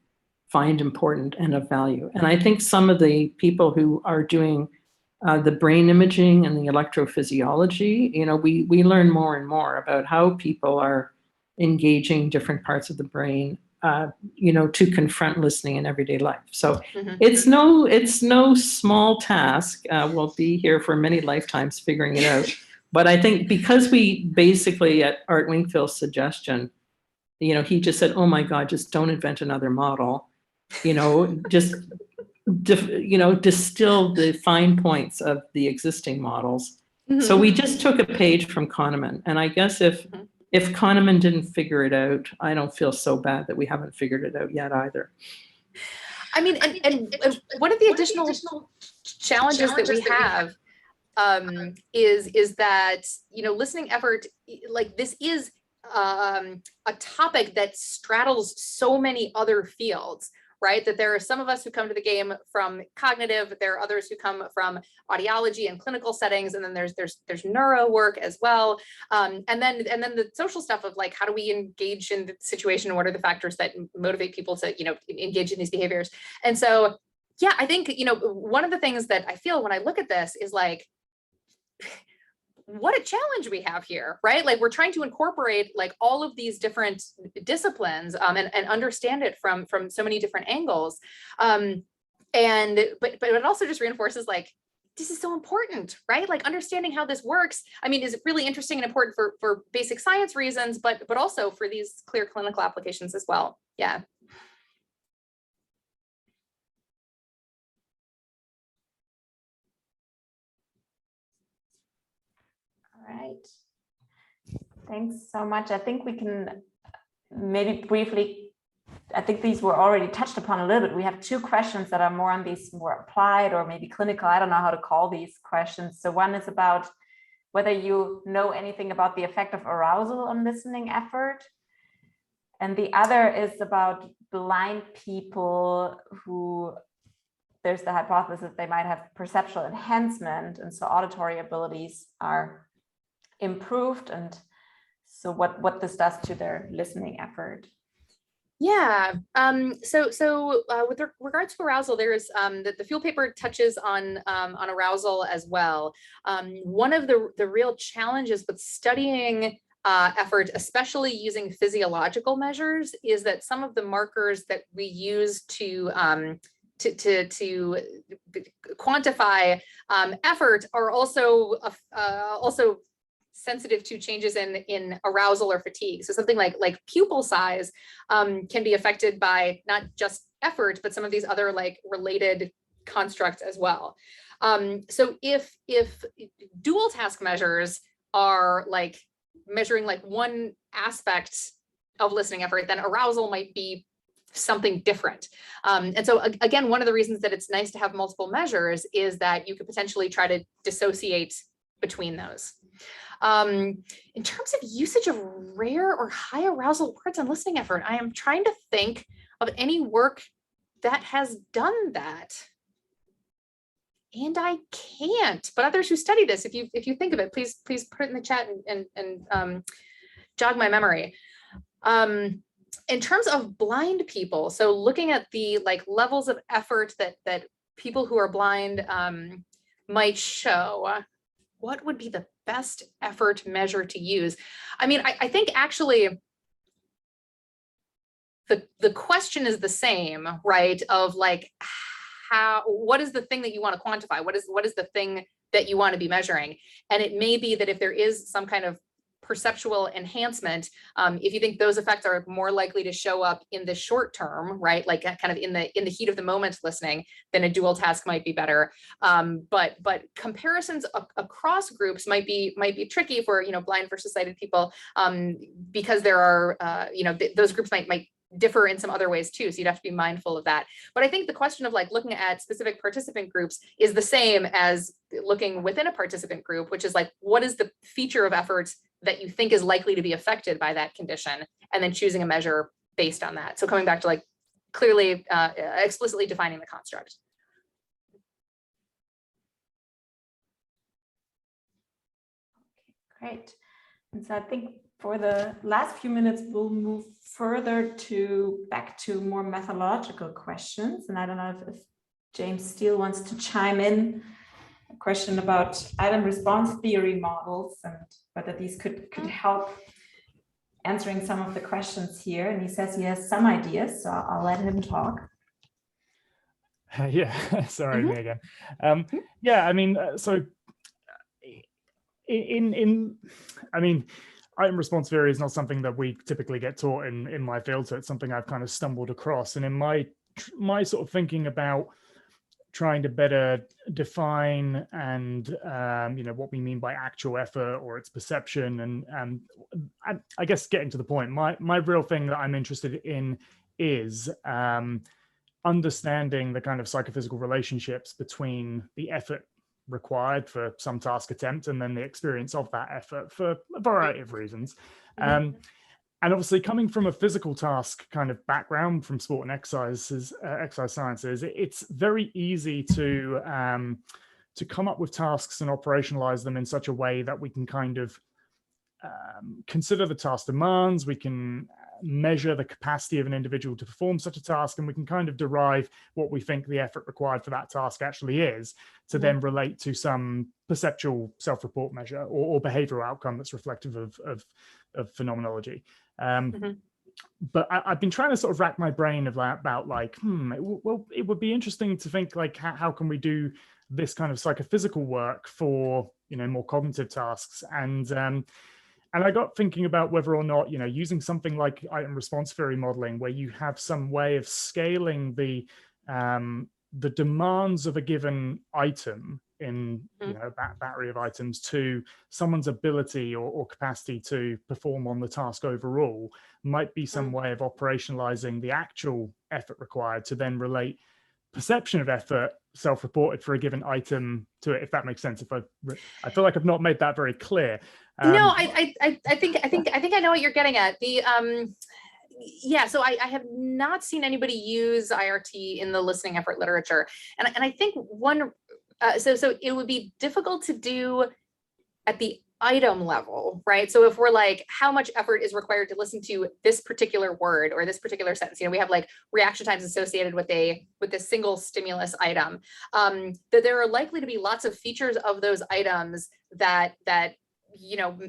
find important and of value. And I think some of the people who are doing the brain imaging and the electrophysiology, we learn more and more about how people are engaging different parts of the brain, to confront listening in everyday life. So it's no small task. We'll be here for many lifetimes figuring it out. But I think because we basically, at Art Wingfield's suggestion, he just said, oh my God, just don't invent another model, just, distill the fine points of the existing models. So we just took a page from Kahneman. And I guess if Kahneman didn't figure it out, I don't feel so bad that we haven't figured it out yet either. I mean, and one of the additional challenges that we have is that, listening effort, like this is a topic that straddles so many other fields, right? That there are some of us who come to the game from cognitive, there are others who come from audiology and clinical settings, and then there's neuro work as well, and then the social stuff of like, how do we engage in the situation? What are the factors that motivate people to engage in these behaviors? And so, yeah, I think one of the things that I feel when I look at this is like, what a challenge we have here, right? Like we're trying to incorporate like all of these different disciplines and understand it from so many different angles. But it also just reinforces like, this is so important, right? Like understanding how this works, I mean, is really interesting and important for basic science reasons, but also for these clear clinical applications as well. Yeah. Right. Thanks so much. I think we can maybe briefly, I think these were already touched upon a little bit. We have two questions that are more on these more applied or maybe clinical. I don't know how to call these questions. So one is about whether you know anything about the effect of arousal on listening effort. And the other is about blind people who there's the hypothesis they might have perceptual enhancement. And so auditory abilities are improved, and so what this does to their listening effort. Yeah. So with regards to arousal, there is the Fuel paper touches on arousal as well. One of the real challenges with studying effort, especially using physiological measures, is that some of the markers that we use to quantify effort are also sensitive to changes in arousal or fatigue. So something like pupil size can be affected by not just effort, but some of these other like related constructs as well. So if dual task measures are like measuring like one aspect of listening effort, then arousal might be something different. And so again, one of the reasons that it's nice to have multiple measures is that you could potentially try to dissociate between those. In terms of usage of rare or high arousal words on listening effort, I am trying to think of any work that has done that. And I can't, but others who study this, if you think of it, please put it in the chat and jog my memory. In terms of blind people, so looking at the like levels of effort that people who are blind might show, what would be the best effort measure to use? I mean, I think actually the question is the same, right? Of like, what is the thing that you want to quantify? What is the thing that you want to be measuring? And it may be that if there is some kind of perceptual enhancement, if you think those effects are more likely to show up in the short term, right, like kind of in the heat of the moment listening, then a dual task might be better. But comparisons across groups might be tricky for blind versus sighted people, because there are those groups might differ in some other ways too, so you'd have to be mindful of that. But I think the question of like looking at specific participant groups is the same as looking within a participant group, which is like, what is the feature of efforts that you think is likely to be affected by that condition, and then choosing a measure based on that. So coming back to like clearly explicitly defining the construct. Great. And so I think for the last few minutes, we'll move further back to more methodological questions. And I don't know if James Steele wants to chime in, a question about item response theory models and whether these could help answering some of the questions here. And he says he has some ideas, so I'll let him talk. Yeah, sorry, me again. Yeah, I mean, so item response theory is not something that we typically get taught in my field, so it's something I've kind of stumbled across. And in my sort of thinking about trying to better define and what we mean by actual effort or its perception, and I guess getting to the point, my real thing that I'm interested in is understanding the kind of psychophysical relationships between the effort required for some task attempt and then the experience of that effort for a variety of reasons. And obviously coming from a physical task kind of background from sport and exercise sciences, it's very easy to come up with tasks and operationalize them in such a way that we can kind of consider the task demands, we can measure the capacity of an individual to perform such a task, and we can kind of derive what we think the effort required for that task actually is to then relate to some perceptual self-report measure or behavioral outcome that's reflective of phenomenology. But I've been trying to sort of rack my brain about like, it would be interesting to think like, how can we do this kind of psychophysical work for, more cognitive tasks? And I got thinking about whether or not, using something like item response theory modeling, where you have some way of scaling the demands of a given item in a battery of items to someone's ability or capacity to perform on the task overall, might be some way of operationalizing the actual effort required to then relate perception of effort self-reported for a given item to it, if that makes sense. I feel like I've not made that very clear. No, I think I know what you're getting at. Yeah, so I have not seen anybody use IRT in the listening effort literature, and I think so it would be difficult to do at the item level, right? So if we're like, how much effort is required to listen to this particular word or this particular sentence, we have like reaction times associated with this single stimulus item, that there are likely to be lots of features of those items that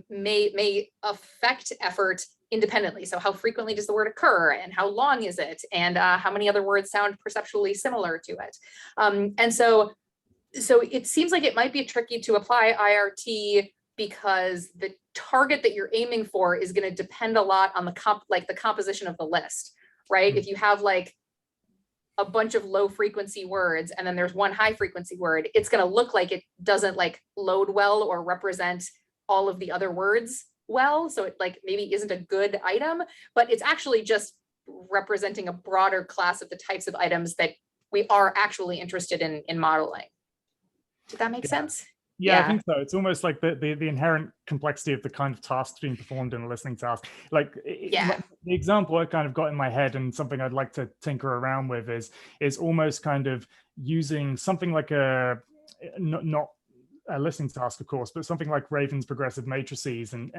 may affect effort independently. So how frequently does the word occur, and how long is it, and how many other words sound perceptually similar to it? And so it seems like it might be tricky to apply IRT, because the target that you're aiming for is going to depend a lot on the composition of the list, right? If you have like a bunch of low frequency words and then there's one high frequency word, it's going to look like it doesn't like load well or represent all of the other words well. So it like maybe isn't a good item, but it's actually just representing a broader class of the types of items that we are actually interested in modeling. Did that make sense? Yeah, I think so. It's almost like the inherent complexity of the kind of tasks being performed in a listening task. Like the example I kind of got in my head, and something I'd like to tinker around with, is almost kind of using something like not a listening task, of course, but something like Raven's progressive matrices and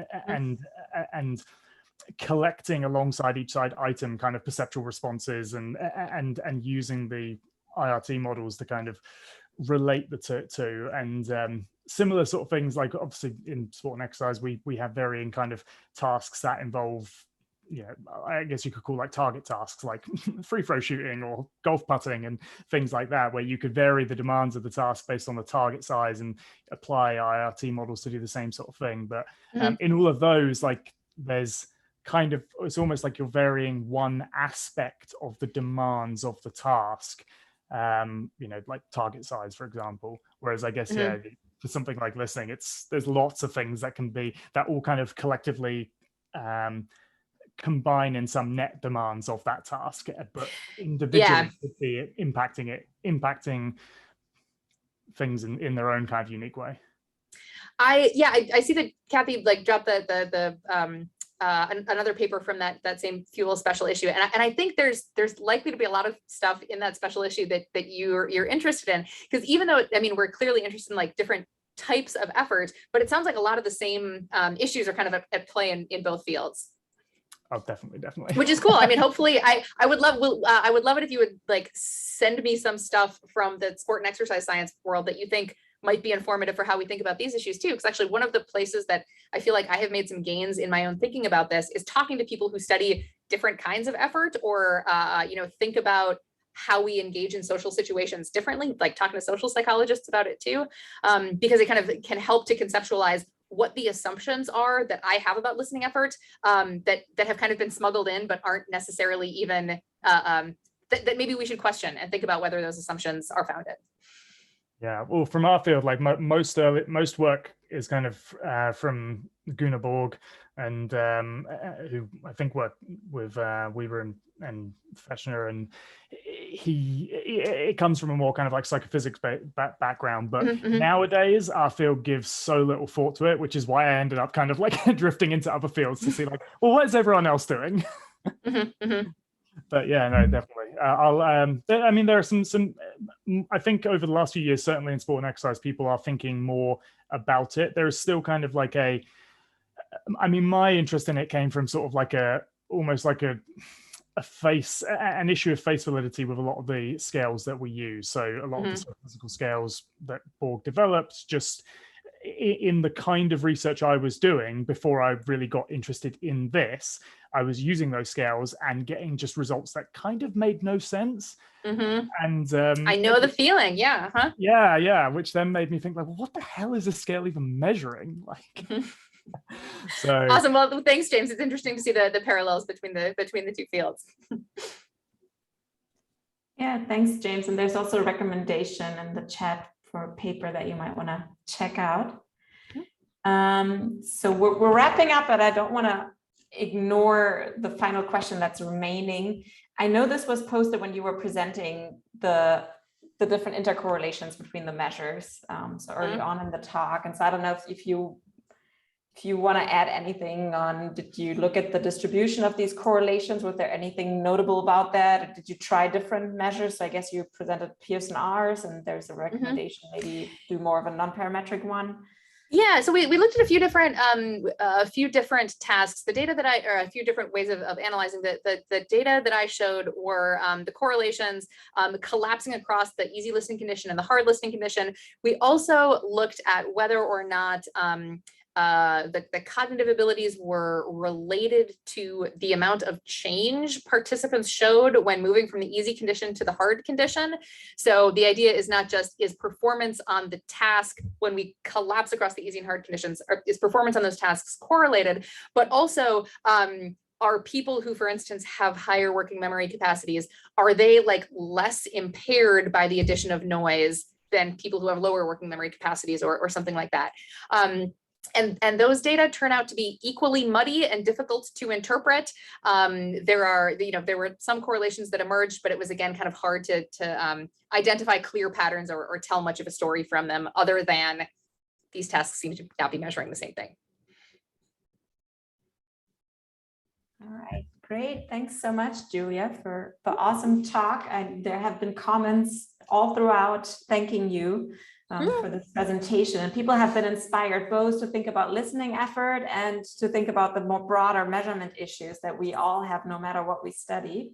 collecting alongside each side item kind of perceptual responses and using the IRT models to kind of relate the two, and similar sort of things, like obviously in sport and exercise we have varying kind of tasks that involve yeah, I guess you could call like target tasks like free throw shooting or golf putting and things like that, where you could vary the demands of the task based on the target size and apply IRT models to do the same sort of thing. But in all of those, like there's kind of, it's almost like you're varying one aspect of the demands of the task, you know, like target size, for example. Whereas I guess, yeah, for something like listening, there's lots of things that can be, that all kind of collectively combine in some net demands of that task, but individually could be impacting things in their own kind of unique way. I see that Kathy like dropped another paper from that same fuel special issue, and I think there's likely to be a lot of stuff in that special issue that you're interested in, because even though, I mean, we're clearly interested in like different types of effort, but it sounds like a lot of the same issues are kind of at play in both fields. Oh, definitely. Which is cool. I mean, hopefully, I would love it if you would like send me some stuff from the sport and exercise science world that you think might be informative for how we think about these issues too. Because actually, one of the places that I feel like I have made some gains in my own thinking about this is talking to people who study different kinds of effort, or you know, think about how we engage in social situations differently, like talking to social psychologists about it too, because it kind of can help to conceptualize what the assumptions are that I have about listening effort, that have kind of been smuggled in, but aren't necessarily even, that maybe we should question and think about whether those assumptions are founded. Yeah, well, from our field, like most work is kind of from Gunnar Borg, and who I think worked with Weaver and Fechner, and it comes from a more kind of like psychophysics background. But nowadays, our field gives so little thought to it, which is why I ended up kind of like drifting into other fields to see like, well, what is everyone else doing? But yeah, no, definitely. I mean, there are some, I think over the last few years, certainly in sport and exercise, people are thinking more about it. There is still kind of like I mean, my interest in it came from sort of like almost like an issue of face validity with a lot of the scales that we use. So a lot of the physical scales that Borg developed, just in the kind of research I was doing before I really got interested in this, I was using those scales and getting just results that kind of made no sense. And I know the feeling. Yeah, which then made me think like, well, what the hell is this scale even measuring? Like, so awesome. Well, thanks, James. It's interesting to see the parallels between the two fields. Yeah, thanks, James. And there's also a recommendation in the chat for a paper that you might want to check out. So we're wrapping up, but I don't want to ignore the final question that's remaining. I know this was posted when you were presenting the different intercorrelations between the measures, so early on in the talk. And so I don't know if you want to add anything on, did you look at the distribution of these correlations? Was there anything notable about that? Did you try different measures? So I guess you presented Pearson R's, and there's a recommendation, maybe do more of a non-parametric one. Yeah, so we looked at a few different tasks. The data that a few different ways of analyzing the data that I showed were the correlations collapsing across the easy listening condition and the hard listening condition. We also looked at whether or not the cognitive abilities were related to the amount of change participants showed when moving from the easy condition to the hard condition. So the idea is not just is performance on the task when we collapse across the easy and hard conditions, or is performance on those tasks correlated, but also are people who, for instance, have higher working memory capacities, are they like less impaired by the addition of noise than people who have lower working memory capacities or something like that? And those data turn out to be equally muddy and difficult to interpret. There were some correlations that emerged, but it was again kind of hard to identify clear patterns or tell much of a story from them, other than these tasks seem to not be measuring the same thing. All right, great. Thanks so much, Julia, for the awesome talk. And there have been comments all throughout thanking you for this presentation, and people have been inspired both to think about listening effort and to think about the more broader measurement issues that we all have no matter what we study.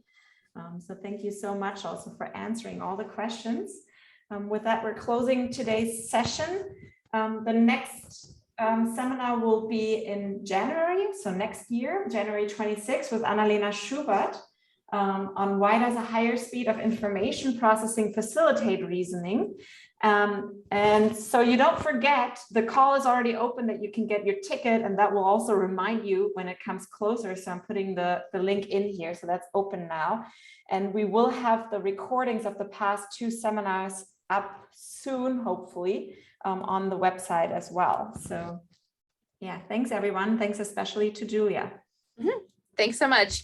So thank you so much also for answering all the questions. With that, we're closing today's session. The next seminar will be in January, so next year, January 26th, with Annalena Schubert on why does a higher speed of information processing facilitate reasoning. And so you don't forget, the call is already open that you can get your ticket, and that will also remind you when it comes closer. So I'm putting the link in here, so that's open now. And we will have the recordings of the past 2 seminars up soon, hopefully, on the website as well. So yeah, thanks everyone. Thanks especially to Julia. Thanks so much.